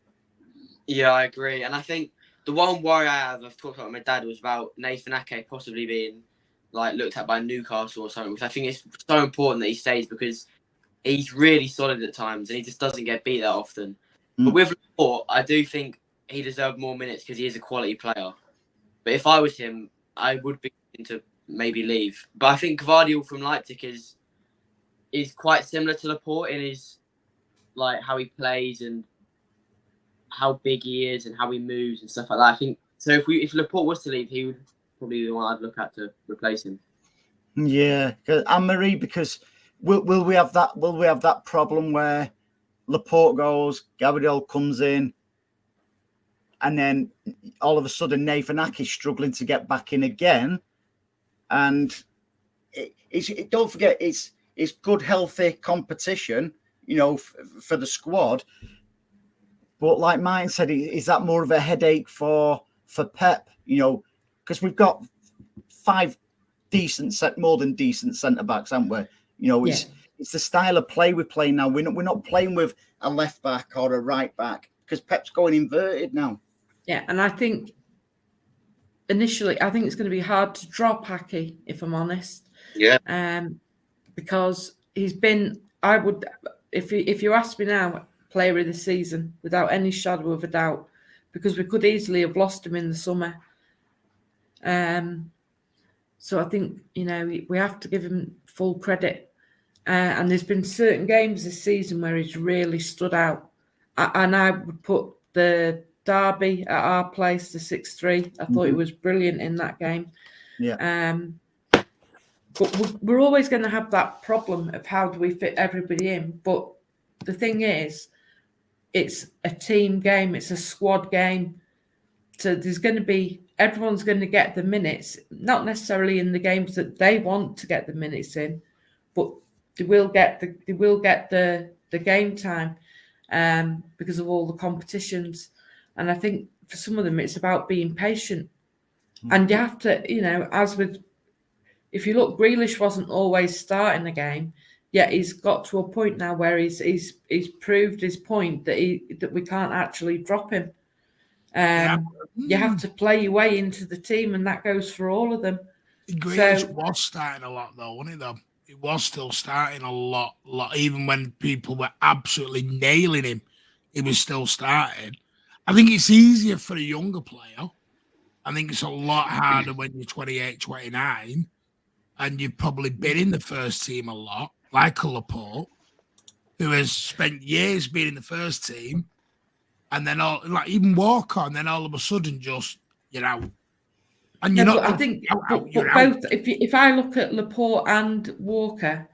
Yeah, I agree. And I think the one worry I've talked about with my dad was about Nathan Ake possibly being looked at by Newcastle or something, because I think it's so important that he stays because he's really solid at times and he just doesn't get beat that often. But with Laporte, I do think he deserved more minutes because he is a quality player. But if I was him, I would be to maybe leave. But I think Gvardiol from Leipzig is quite similar to Laporte in his how he plays and how big he is and how he moves and stuff like that. I think so. If Laporte was to leave, he would probably be the one I'd look at to replace him. Yeah, Anne-Marie, because will we have that? Will we have that problem where Laporte goes, Gabriel comes in, and then all of a sudden Nathan Ake is struggling to get back in again, and don't forget it's good, healthy competition, for the squad. But like Martin said, is that more of a headache for Pep? Because we've got 5 more than decent centre backs, haven't we? It's the style of play we're playing now. We're not playing with a left back or a right back because Pep's going inverted now. Yeah, and I think initially, I think it's going to be hard to drop Ake, if I'm honest. Yeah. Because he's been, I would, if you ask me now, player of the season without any shadow of a doubt, because we could easily have lost him in the summer. So I think we have to give him full credit. And there's been certain games this season where he's really stood out. And I would put the derby at our place, the 6-3. I thought he was brilliant in that game. Yeah. But we're always going to have that problem of how do we fit everybody in. But the thing is, it's a team game, it's a squad game. So everyone's going to get the minutes, not necessarily in the games that they want to get the minutes in, but they will get the game time because of all the competitions. And I think for some of them, it's about being patient. And you have to, if you look, Grealish wasn't always starting the game, yet he's got to a point now where he's proved his point that we can't actually drop him. You have to play your way into the team, and that goes for all of them. Grealish was starting a lot, though, wasn't he? Though he was still starting a lot. Even when people were absolutely nailing him, he was still starting. I think it's easier for a younger player. I think it's a lot harder when you're 28, 29, and you've probably been in the first team a lot, like a Laporte, who has spent years being in the first team, and then even Walker, and then all of a sudden just you're out. And you're not. I think both. If I look at Laporte and Walker,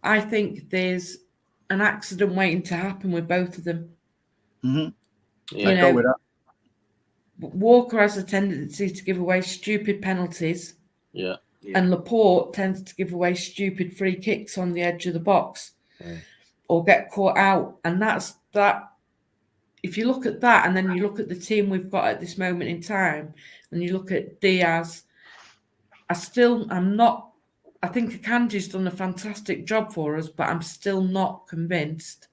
I think there's an accident waiting to happen with both of them. Mm-hmm. Yeah, go with that. Walker has a tendency to give away stupid penalties. Yeah. And Laporte tends to give away stupid free kicks on the edge of the box or get caught out. And that's that. If you look at that and then you look at the team we've got at this moment in time and you look at Diaz, I think Akanji's done a fantastic job for us, but I'm still not convinced.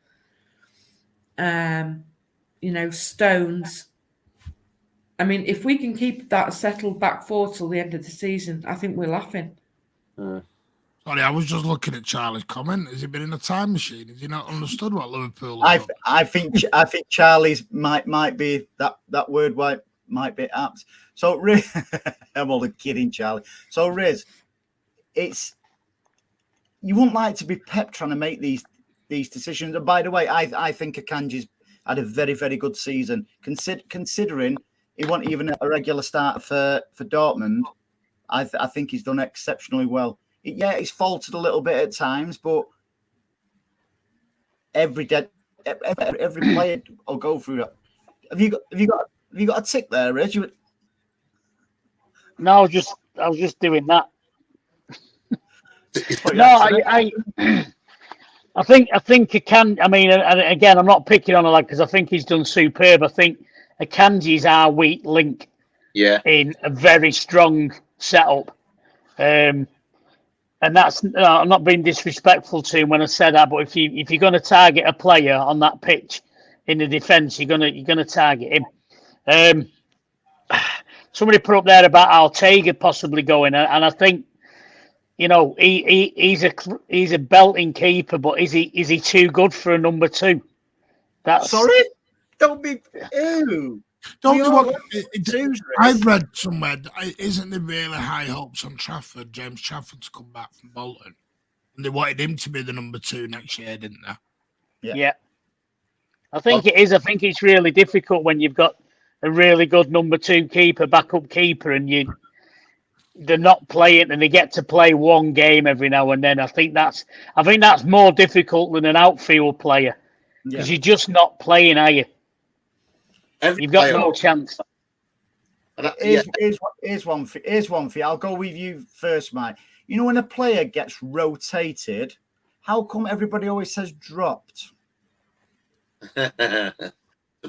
Stones. I mean, if we can keep that settled back four till the end of the season, I think we're laughing. Sorry, I was just looking at Charlie's comment. Has he been in a time machine? Has he not understood what Liverpool? I think Charlie's might be that word might be apt. So Riz, I'm only kidding, Charlie. So Riz, you wouldn't like to be Pep trying to make these decisions. And by the way, I think Akanji's had a very, very good season, considering he wasn't even a regular starter for Dortmund. I think he's done exceptionally well. He's faltered a little bit at times, but every player will go through that. Have you got a tick there, Reg? No, I was just doing that. No, I think I can. I mean, and again, I'm not picking on a lad because I think he's done superb. I think Akanji's our weak link. Yeah. In a very strong setup. And that's I'm not being disrespectful to him when I said that, but if you're going to target a player on that pitch in the defence, you're gonna target him. Somebody put up there about Ortega possibly going, and I think he's a belting keeper, but is he too good for a number two? Sorry, don't be. Ew. Don't you want? I've read somewhere, isn't there really high hopes on James Trafford, to come back from Bolton? And they wanted him to be the number two next year, didn't they? Yeah. I think it is. I think it's really difficult when you've got a really good number two keeper, backup keeper, and they're not playing and they get to play one game every now and then. I think that's more difficult than an outfield player because you're just not playing, are you? You've got no chance. Here's one for you. I'll go with you first, Mike. When a player gets rotated, how come everybody always says dropped? The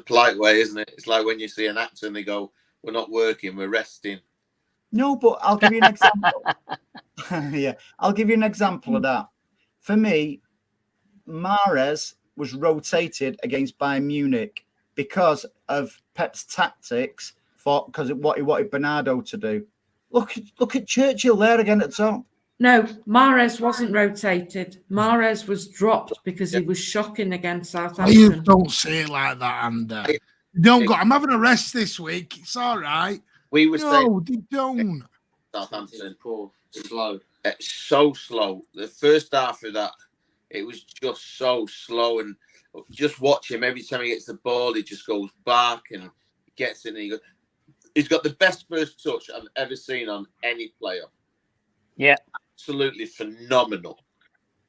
polite way, isn't it? It's like when you see an actor and they go, "We're not working, we're resting." No, but I'll give you an example. Yeah, I'll give you an example of that. For me, Mahrez was rotated against Bayern Munich because of Pep's tactics, because of what he wanted Bernardo to do. Look at Churchill there again at the top. No, Mahrez wasn't rotated. Mahrez was dropped because he was shocking against Southampton. You don't say it like that, and I'm having a rest this week. It's all right. We were saying they don't. Southampton poor, slow. So slow. The first half of that, it was just so slow, and just watch him. Every time he gets the ball, he just goes back and gets it. And he's got the best first touch I've ever seen on any player. Yeah, absolutely phenomenal.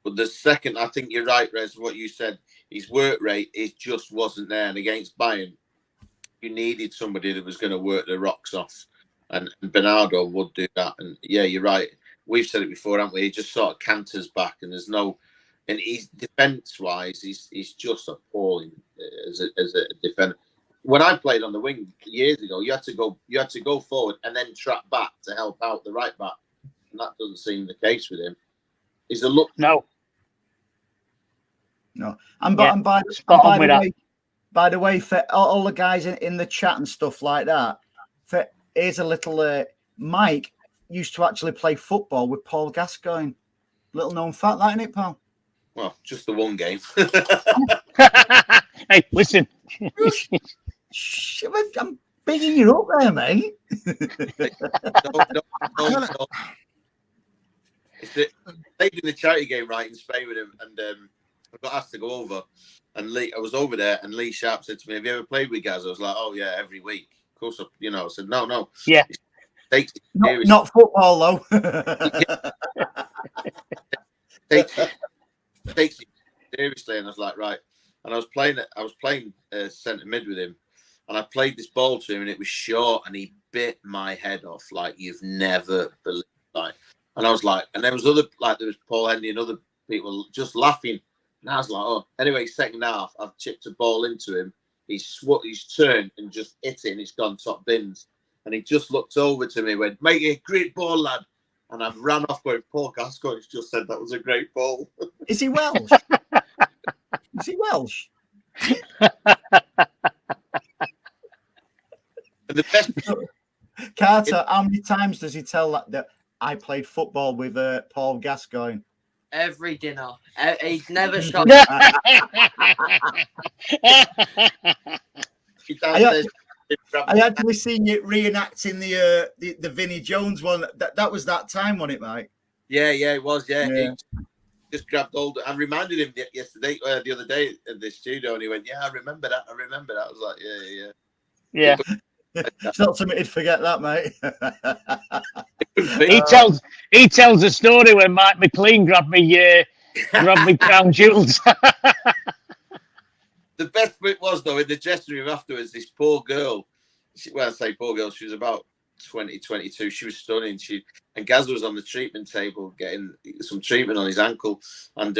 But the second, I think you're right, Rez, what you said, his work rate just wasn't there. And against Bayern, you needed somebody that was going to work the rocks off. And Bernardo would do that. And yeah, you're right. We've said it before, haven't we? He just sort of canters back, and there's no. And he's defense-wise, he's just appalling as a defender. When I played on the wing years ago, you had to go forward and then track back to help out the right back, and that doesn't seem the case with him. He's a look. No. And by the way, for all the guys in the chat and stuff like that, here's a little Mike used to actually play football with Paul Gascoigne. Little known fact, that, isn't it, pal? Well, just the one game. Hey, listen. I'm bigging you up there, mate. No. Played in the charity game right in Spain with him, and I got asked to go over. And I was over there, and Lee Sharp said to me, "Have you ever played with Gaz?" I was like, "Oh yeah, every week." Of course, I said, "No." Yeah. Not football though. takes it seriously, and I was like, right. And I was playing centre mid with him, and I played this ball to him, and it was short, and he bit my head off like you've never believed. Like, and I was like, and there was Paul Henry and other people just laughing, and I was like, oh. Anyway, second half, I've chipped a ball into him. He's turned and just hit it, and it's gone top bins. And he just looked over to me and went, "Make it a great ball, lad." And I've ran off going, Paul Gascoigne just said that was a great ball. Is he Welsh? Is he Welsh? And the best Carter, how many times does he tell that I played football with Paul Gascoigne? Every dinner. He's never shot. I actually seen you reenacting the Vinnie Jones one. That was that time, wasn't it, Mike? Yeah, it was. Yeah. He just grabbed hold. I reminded him yesterday, the other day in the studio, and he went, "Yeah, I remember that. I was like, Yeah. It's not something he'd forget that, mate. He tells a story when Mike McClean grabbed me crown jewels. The best bit was, though, in the dressing room afterwards, this poor girl, when I say poor girl, she was about 20, 22. She was stunning. And Gaz was on the treatment table getting some treatment on his ankle. And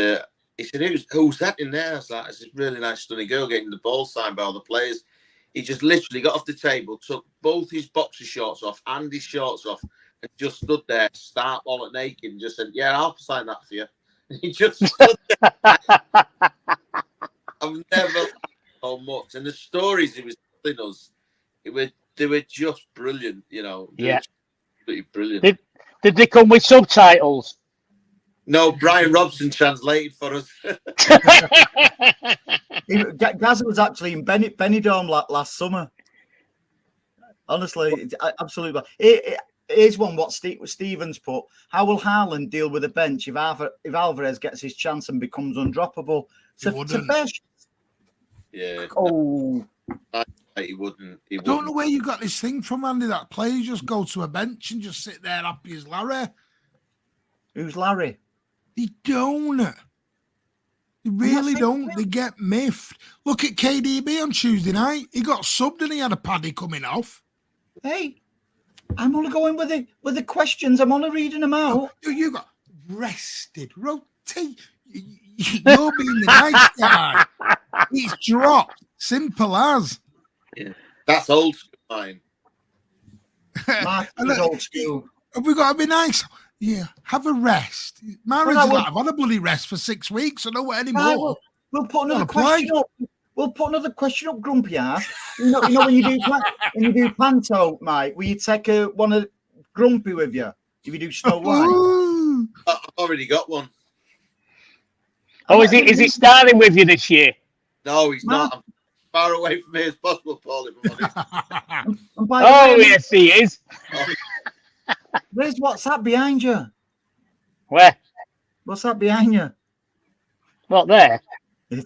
he said, who's that in there? I was like, it's a really nice, stunning girl getting the ball signed by all the players. He just literally got off the table, took both his boxer shorts off and his shorts off, and just stood there, start all at naked, and just said, "Yeah, I'll sign that for you." And he just stood there. I've never laughed so much. And the stories he was telling us, they were just brilliant, you know. Yeah. Pretty brilliant. Did they come with subtitles? No, Brian Robson translated for us. Gaz was actually in Benidorm last summer. Honestly, absolutely. Here's one what Stevens put. How will Haaland deal with a bench if Alvarez gets his chance and becomes undroppable? Yeah. Oh. He wouldn't. I don't know where you got this thing from, Andy, that players just go to a bench and just sit there happy as Larry. Who's Larry? They don't. They really don't. They get miffed. Look at KDB on Tuesday night. He got subbed and he had a paddy coming off. Hey, I'm only going with the questions. I'm only reading them out. You got rested. Rotate. You're being the nice guy. He's dropped. Simple as. Yeah. That's old school mine. Martin's old school. Have we got to be nice? Yeah, have a rest. Mahrez I've had a bloody rest for 6 weeks. I don't want any more. We'll put another question up. We'll put another question up, Grumpy ass. You know when you do panto, Mike, will you take one of Grumpy with you if you do Snow White? I've already got one. Oh, is he starting with you this year? No, he's not. I'm far away from here as possible, Paul. Yes, he is. Where's what's that behind you? Where? What's that behind you? What there?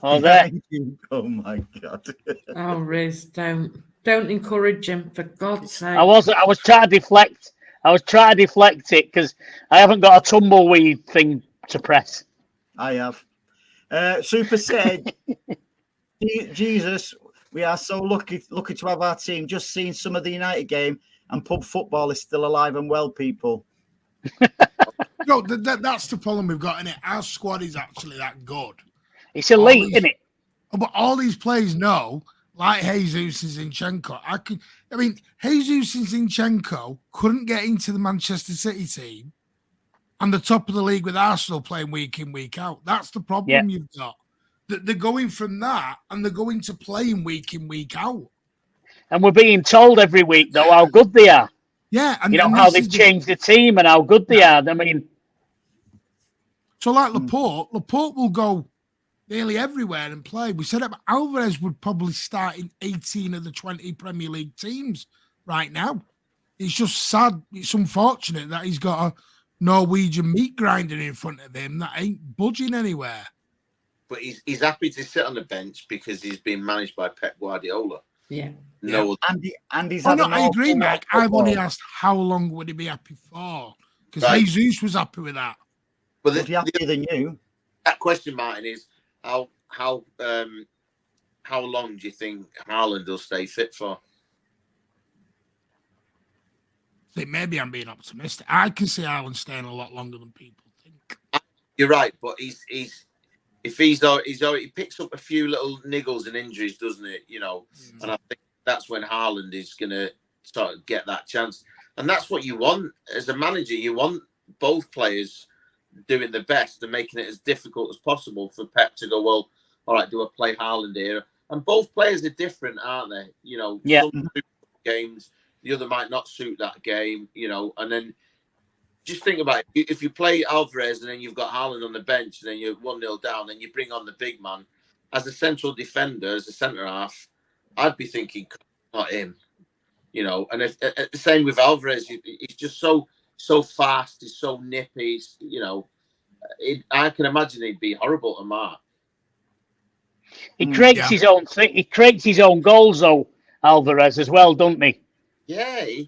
Oh, there. Oh my God. Oh, Riz, don't encourage him, for God's sake. I was trying to deflect. I was trying to deflect it because I haven't got a tumbleweed thing to press. I have. Super said, Jesus, we are so lucky to have our team. Just seen some of the United game, and pub football is still alive and well, people. No, that's the problem we've got in it. Our squad is actually that good. It's elite, isn't it? But all these players know, like Jesus and Zinchenko. I mean, Jesus and Zinchenko couldn't get into the Manchester City team and the top of the league with Arsenal playing week in, week out. That's the problem you've got. They're going from that and they're going to playing week in, week out. And we're being told every week, though, how good they are. Yeah. And, how they've changed the team and how good they are. I mean... So like Laporte will go nearly everywhere and play. We said that Alvarez would probably start in 18 of the 20 Premier League teams right now. It's just sad. It's unfortunate that he's got a Norwegian meat grinder in front of him that ain't budging anywhere. But he's happy to sit on the bench because he's being managed by Pep Guardiola. Yeah. No. And he's. I agree, Mike. I've only asked how long would he be happy for? Because Jesus was happy with that. But was he happier than you? That question, Martin, is how long do you think Haaland will stay fit for? I think maybe I'm being optimistic. I can see Haaland staying a lot longer than people think. You're right, but he picks up a few little niggles and injuries, doesn't it? You know, and I think that's when Haaland is going to sort of get that chance, and that's what you want as a manager. You want both players doing the best and making it as difficult as possible for Pep to go, well, all right, do I play Haaland here? And both players are different, aren't they? You know, some suit games, the other might not suit that game, you know, and then just think about it. If you play Alvarez and then you've got Haaland on the bench and then you're 1-0 down and you bring on the big man, as a central defender, as a centre-half, I'd be thinking, not him, you know. And if the same with Alvarez, he's just so fast, he's so nippy, you know. I can imagine he'd be horrible to mark. He creates his own thing. He creates his own goals, though, Alvarez, as well, doesn't he? Yeah, he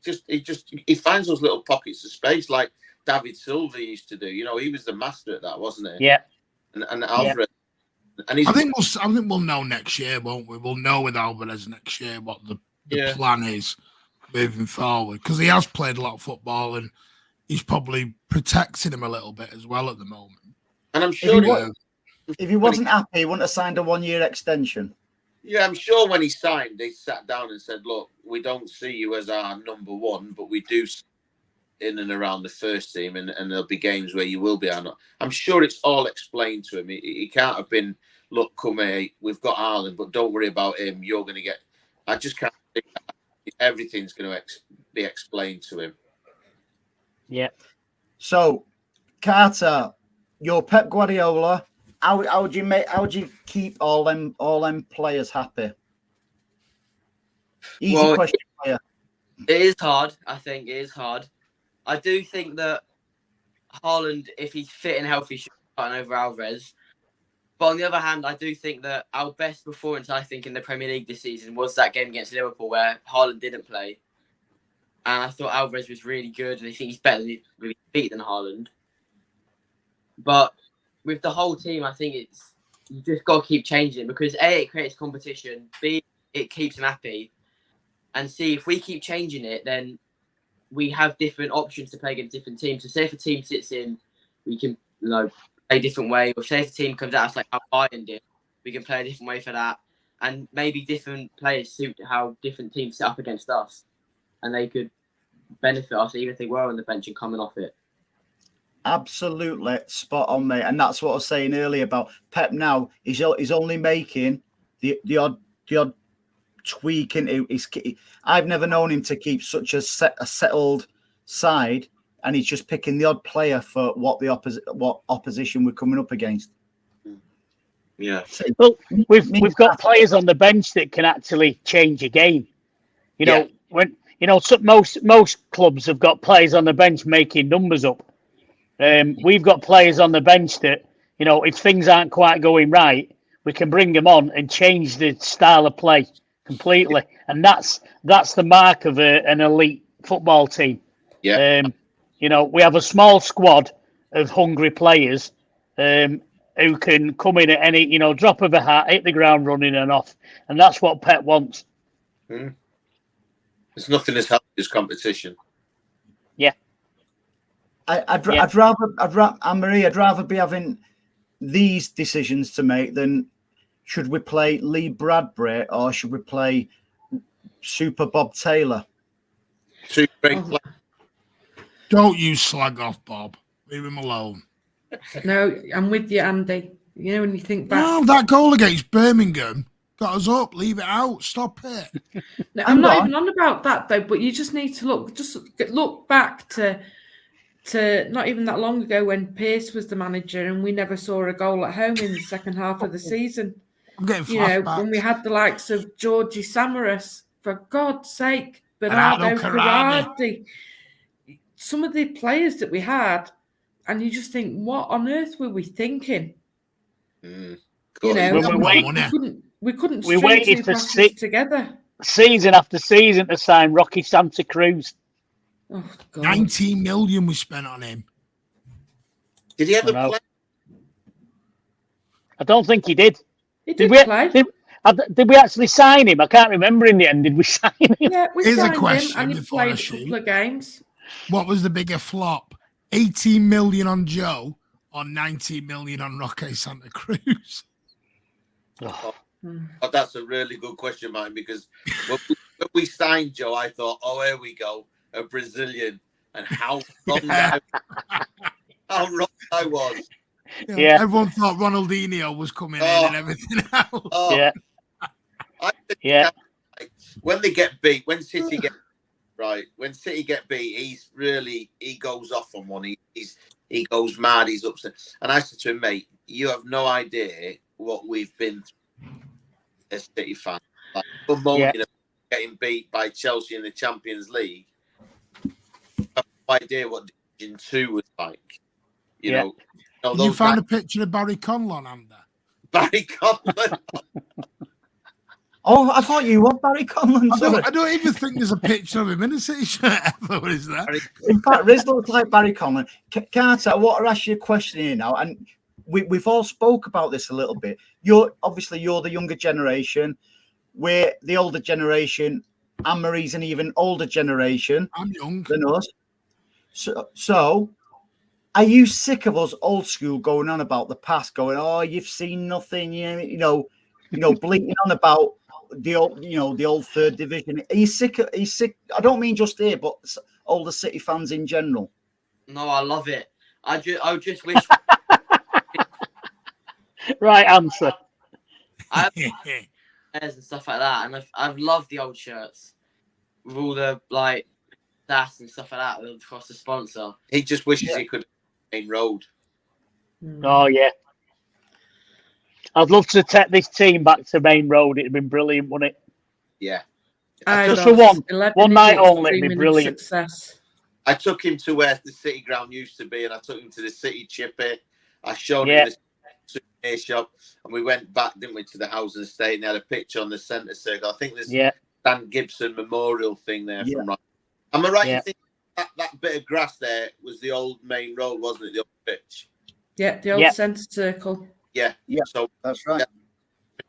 finds those little pockets of space like David Silva used to do. You know, he was the master at that, wasn't he? Yeah. And Alvarez. And I think we'll know next year, won't we? We'll know with Alvarez next year what the plan is moving forward, because he has played a lot of football and he's probably protecting him a little bit as well at the moment. And I'm sure if he wasn't happy, he wouldn't have signed a 1-year extension. Yeah, I'm sure when he signed, they sat down and said, look, we don't see you as our number one, but we do in and around the first team, and there'll be games where you will be. I'm sure it's all explained to him. He can't have been, look, come here, we've got Haaland, but don't worry about him. You're going to get... I just can't think that everything's going to be explained to him. Yeah. So, Carter, you're Pep Guardiola. How do you keep all them players happy? Easy question for you. It is hard. I think it is hard. I do think that Haaland, if he's fit and healthy, should be starting over Alvarez. But on the other hand, I do think that our best performance, I think, in the Premier League this season was that game against Liverpool where Haaland didn't play. And I thought Alvarez was really good, and I think he's better than beat than Haaland. But with the whole team, I think you just got to keep changing, because A, it creates competition, B, it keeps them happy, and C, if we keep changing it, then we have different options to play against different teams. So say if a team sits in, we can play a different way, or say if a team comes at us like how Bayern did, we can play a different way for that, and maybe different players suit how different teams sit up against us, and they could benefit us even if they were on the bench and coming off it. Absolutely spot on, mate. And that's what I was saying earlier about Pep. Now he's only making the odd tweak into his. I've never known him to keep such a settled side, and he's just picking the odd player for what opposition we're coming up against. Yeah. Well, we've got players on the bench that can actually change a game. You know, when most clubs have got players on the bench making numbers up. We've got players on the bench that, you know, if things aren't quite going right, we can bring them on and change the style of play completely. And that's the mark of an elite football team. Yeah. You know, we have a small squad of hungry players, and who can come in at any, drop of a hat, hit the ground running and off. And that's what Pep wants. There's nothing as healthy as competition. Yeah. I'd rather Anne-Marie, I'd rather be having these decisions to make than should we play Lee Bradbury or should we play Super Bob Taylor? Two great players. Don't you slag off, Bob. Leave him alone. No, I'm with you, Andy. When you think back. No, that goal against Birmingham got us up. Leave it out. Stop it. No, I'm not even on about that though. But you just need to look back to not even that long ago when Pearce was the manager and we never saw a goal at home in the second half of the season. I'm getting flashbacks. When we had the likes of Georgie Samaras, for God's sake, Bernardo Corradi, some of the players that we had, and you just think, what on earth were we thinking? We couldn't string two passes together. Season after season to sign Rocky Santa Cruz. Oh, God. 19 million we spent on him. Did he ever play? I don't think he did. He did play. Did we actually sign him? I can't remember in the end. Did we sign him? Yeah, we Here's signed a question him and he before I played a shoot. couple of games. What was the bigger flop? 18 million on Joe or 19 million on Roque Santa Cruz? Oh, that's a really good question, Mike, because when we signed Joe, I thought, oh, here we go, a Brazilian, and how wrong I was. Yeah. Everyone thought Ronaldinho was coming in and everything else. Oh, Yeah. I think when they get beat, when City get beat, he goes off on one. He goes mad. He's upset. And I said to him, mate, you have no idea what we've been through as City fans. Like, getting beat by Chelsea in the Champions League. I have no idea what Division 2 was like. You know, you found a picture of Barry Conlon under. Barry Conlon. Oh, I thought you were Barry Conlon. I don't even think there's a picture of him in a City shirt ever, is there? In fact, Riz looks like Barry Conlon. Carter, I want to ask you a question here now, and we've all spoke about this a little bit. You're the younger generation. We're the older generation. Anne-Marie's an even older generation. I'm young than us. So are you sick of us old school going on about the past, going, oh, you've seen nothing, you know, bleating on about the old third division? Are you sick? I don't mean just here, but older City fans in general. No, I love it. I just wish. Right answer. I have and stuff like that, and I've loved the old shirts with all the stats and stuff like that across the sponsor. He just wishes he could main road. Oh yeah. I'd love to take this team back to Main Road. It'd been brilliant, wouldn't it? Yeah. Just for one night only, it'd be brilliant. Success. I took him to where the City ground used to be, and I took him to the City Chippy. I showed him the souvenir shop, and we went back, didn't we, to the housing estate, and they had a picture on the centre circle. I think there's Dan Gibson Memorial thing there from right. Am I right in thinking that bit of grass there was the old Main Road, wasn't it? The old pitch. Yeah, the old centre circle. Yeah. So that's right.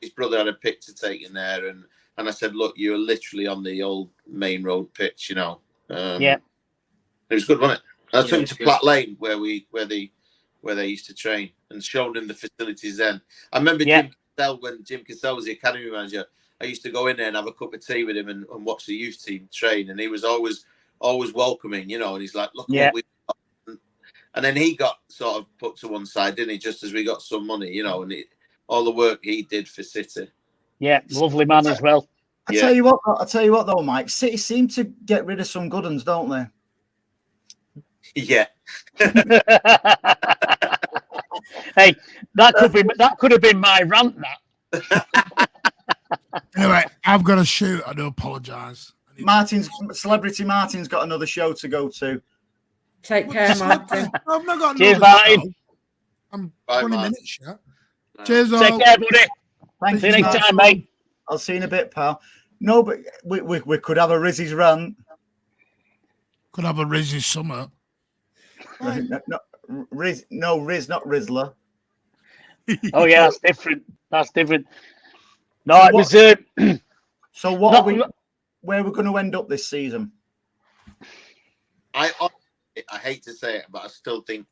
His brother had a picture taken there, and I said, "Look, you were literally on the old Main Road pitch, you know." It was good, wasn't it? And I took him to Platt Lane where they used to train, and showed him the facilities then. I remember Jim Cassell, when Jim Cassell was the academy manager. I used to go in there and have a cup of tea with him and watch the youth team train, and he was always welcoming, you know. And he's like, "Look what we." And then he got sort of put to one side, didn't he? Just as we got some money, you know, and all the work he did for City. Yeah, lovely man as well. I tell you what, though, Mike. City seem to get rid of some good ones, don't they? Yeah. Hey, that could have been my rant. That. Anyway, I've got to shoot. I do apologise. Celebrity Martin's got another show to go to. Take care, Martin. I've not got Cheers, Martin. I'm Bye, 20 Martin. minutes, Cheers, all. Take care, buddy. Thanks, See you next time, mate. I'll see you in a bit, pal. No, but we could have a Rizzy's rant. Could have a Rizzy summer. No, Riz, not Rizzler. Oh yeah, that's different. That's different. No, it was. So what No, are we? Where we're going to end up this season? I hate to say it, but I still think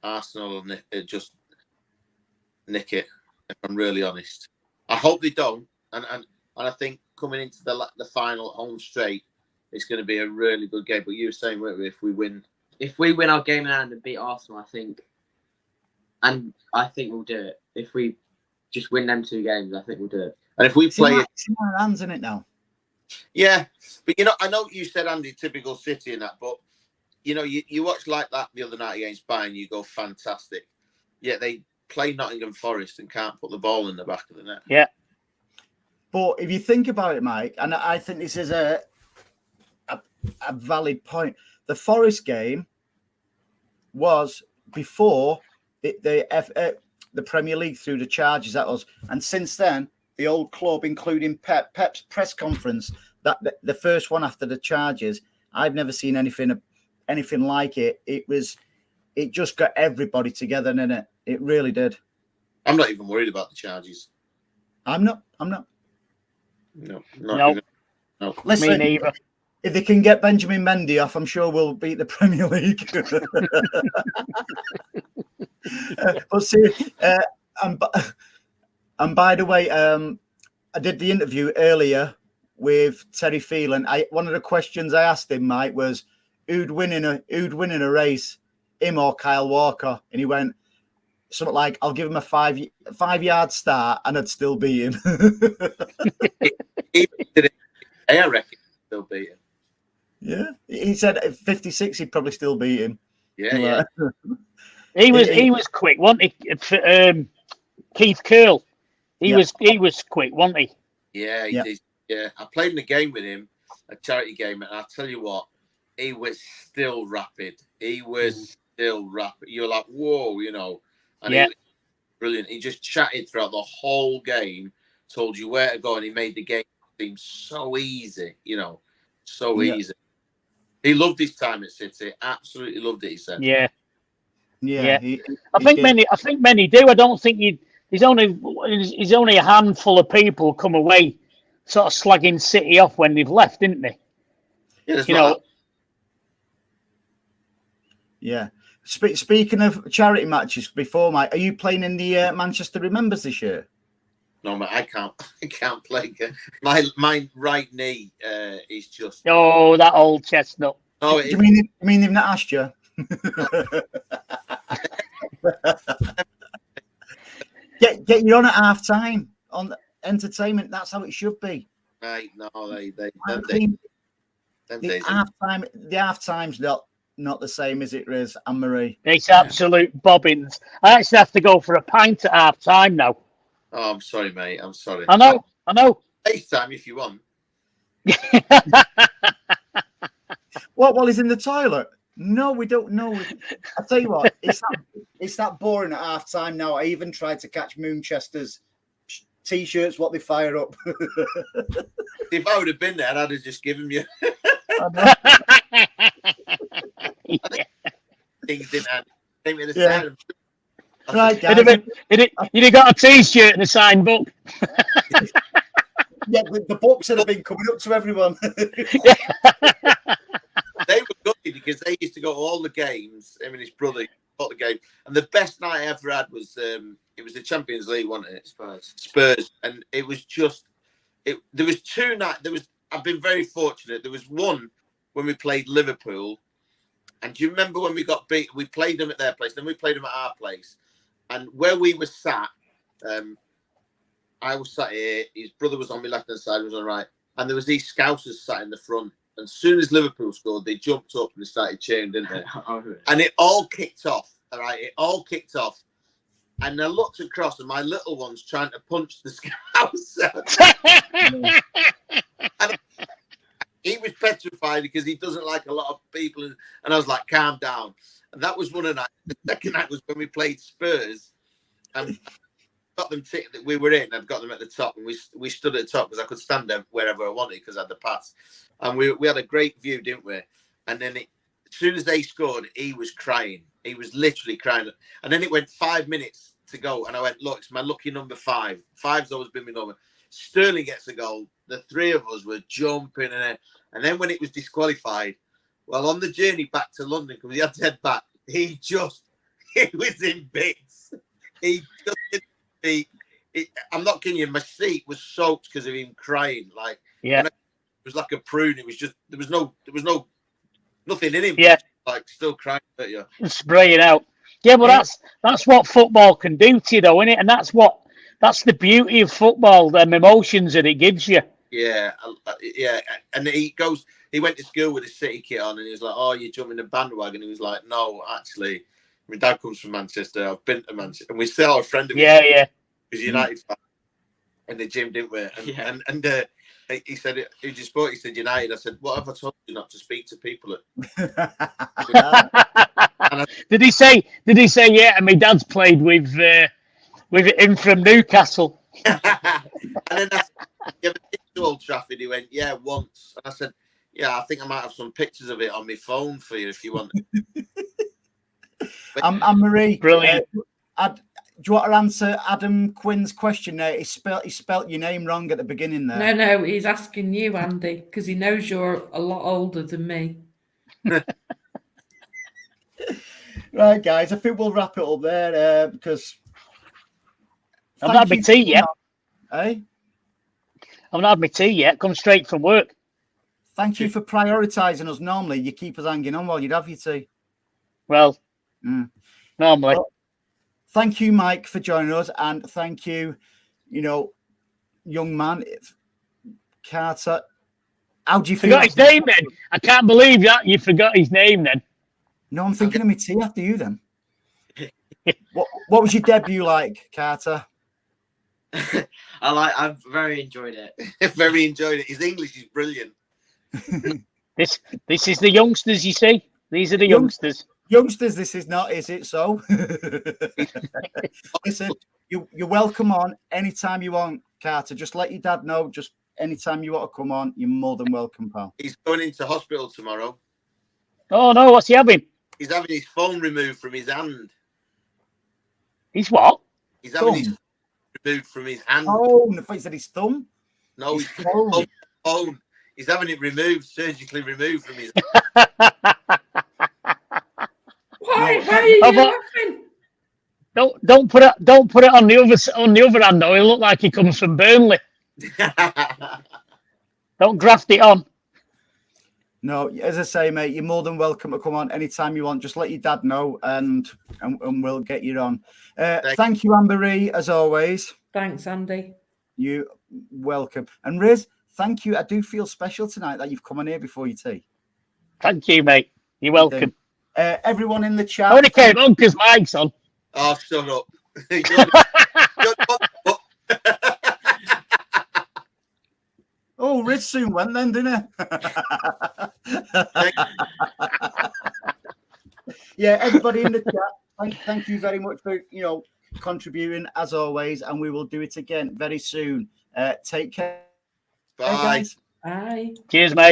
Arsenal will just nick it. If I'm really honest, I hope they don't. And I think coming into the final home straight, it's going to be a really good game. But you were saying, if we win our game in hand and beat Arsenal, I think we'll do it. If we just win them 2 games, I think we'll do it. And if we play it, it's in our hands, isn't it now? Yeah, but I know you said, Andy, typical City and that, but you watch like that the other night against Bayern, you go fantastic. Yeah, they play Nottingham Forest and can't put the ball in the back of the net. Yeah. But if you think about it, Mike, and I think this is a valid point, the Forest game was before the Premier League threw the charges at us, and since then, the old club, including Pep's press conference, that the first one after the charges, I've never seen anything like it. It just got everybody together, didn't it? It really did. I'm not even worried about the charges. I'm not. No. Listen, me neither. If they can get Benjamin Mendy off, I'm sure we'll beat the Premier League. But see, and by the way, I did the interview earlier with Terry Phelan. One of the questions I asked him, Mike, was who'd win in a race, him or Kyle Walker? And he went something like, "I'll give him a 5-yard start, and I'd still beat him." I reckon he'd still beat him. Yeah, he said at 56, he'd probably still beat him. Yeah. He was quick, wasn't he? Keith Curl. He was quick, wasn't he? Yeah, he did. Yeah, I played in a game with him, a charity game, and I'll tell you what, he was still rapid. You're like, whoa, And he was brilliant. He just chatted throughout the whole game, told you where to go, and he made the game seem so easy, easy. He loved his time at City. Absolutely loved it, he said. Yeah. I think many do. I don't think there's only a handful of people come away sort of slagging City off when they've left, didn't they? Yeah, Yeah. Speaking of charity matches, before Mike, are you playing in the Manchester Remembers this year? No, mate, I can't play. My right knee is just. Oh, that old chestnut. Oh, you mean they've not asked you? Get you on at half time on entertainment. That's how it should be. Right? No, the half time's not the same as it is, Anne-Marie. It's absolute bobbins. I actually have to go for a pint at half time now. Oh, I'm sorry, mate. I'm sorry. I know. FaceTime if you want. What? While he's in the toilet? No, we don't know. I'll tell you what, it's that boring at half time now. I even tried to catch Moonchester's T-shirts, what they fire up. If I would have been there, I'd have just given you. Things didn't happen. Came to the side of right, guys. You'd have got a T-shirt and a signed book. Yeah, the books that have been coming up to everyone. They were gutted because they used to go to all the games. Him and his brother got the game, and the best night I ever had was it was the Champions League, wasn't it? Spurs, and it was just There was 2 nights. I've been very fortunate. There was one when we played Liverpool, and do you remember when we got beat? We played them at their place, then we played them at our place, and where we were sat, I was sat here. His brother was on my left hand side, was on the right, and there was these Scousers sat in the front. And as soon as Liverpool scored, they jumped up and they started cheering, didn't they? And it all kicked off. All right, it all kicked off. And I looked across, and my little one's trying to punch the Scouser. And he was petrified because he doesn't like a lot of people. And I was like, calm down. And that was one of the nights. The second night was when we played Spurs. And got them that we were in. I've got them at the top, and we stood at the top because I could stand there wherever I wanted because I had the pass. And we had a great view, didn't we? And then as soon as they scored, he was crying. He was literally crying. And then it went 5 minutes to go, and I went, look, it's my lucky number 5. 5's always been my number. Sterling gets a goal. The 3 of us were jumping, and then when it was disqualified, well, on the journey back to London, because he had to head back, he was in bits. He just didn't speak. I'm not kidding you. My seat was soaked because of him crying. Like, yeah, it was like a prune. It was just there was nothing in him. Yeah, like still crying at you. Spraying out. Yeah, but that's what football can do to you, though, isn't it? And that's the beauty of football, them emotions that it gives you. Yeah, yeah. And he went to school with his City kit on, and he was like, "Oh, you're jumping the bandwagon." He was like, "No, actually, my dad comes from Manchester. I've been to Manchester, and we still have a friend of his. Yeah. Who's a United fan in the gym, didn't we? And he said, "Who'd you support?" He said, "United." I said, "What have I told you not to speak to people?" Did he say? Yeah, and my dad's played with him from Newcastle. And then I said, "You ever been to Old Trafford?" He went, "Yeah, once." And I said, "Yeah, I think I might have some pictures of it on my phone for you if you want." Anne-Marie, Brilliant. Do you want to answer Adam Quinn's question there? He spelt your name wrong at the beginning there. No, he's asking you, Andy, because he knows you're a lot older than me. Right, guys, I think we'll wrap it up there because I've not had my tea yet. Hey? I've not had my tea yet. Come straight from work. Thank you for prioritising us. Normally, you keep us hanging on while you'd have your tea. Well, normally. Well, thank you, Mike, for joining us, and thank you, young man, Carter. How do you feel? Forgot his name then. I can't believe that you forgot his name then. No, I'm thinking of my tea after you then. What was your debut like, Carter? I've very enjoyed it. Very enjoyed it. His English is brilliant. This is the youngsters, you see. These are the youngsters. Youngsters, this is not, is it? So, listen, you're welcome on anytime you want, Carter. Just let your dad know. Just anytime you want to come on, you're more than welcome, pal. He's going into hospital tomorrow. Oh no, what's he having? He's having his phone removed from his hand. He's what? He's having his phone removed from his hand. Oh, I thought he said his thumb. No, his phone. He's having it removed, surgically removed from his hand. Why are you laughing? Don't put it on the other hand though. He'll look like he comes from Burnley. Don't graft it on. No, as I say, mate, you're more than welcome to come on anytime you want. Just let your dad know, and we'll get you on. Thank you, Anne-Marie, as always. Thanks, Andy. You welcome. And Riz, thank you. I do feel special tonight that you've come on here before your tea. Thank you, mate. You're welcome. Everyone in the chat. I only came on because Mike's on. Oh, shut up. Oh, Riz soon went then, didn't he? Yeah, everybody in the chat, thank you very much for contributing as always, and we will do it again very soon. Take care. Bye. Hey, guys. Bye. Cheers, mate.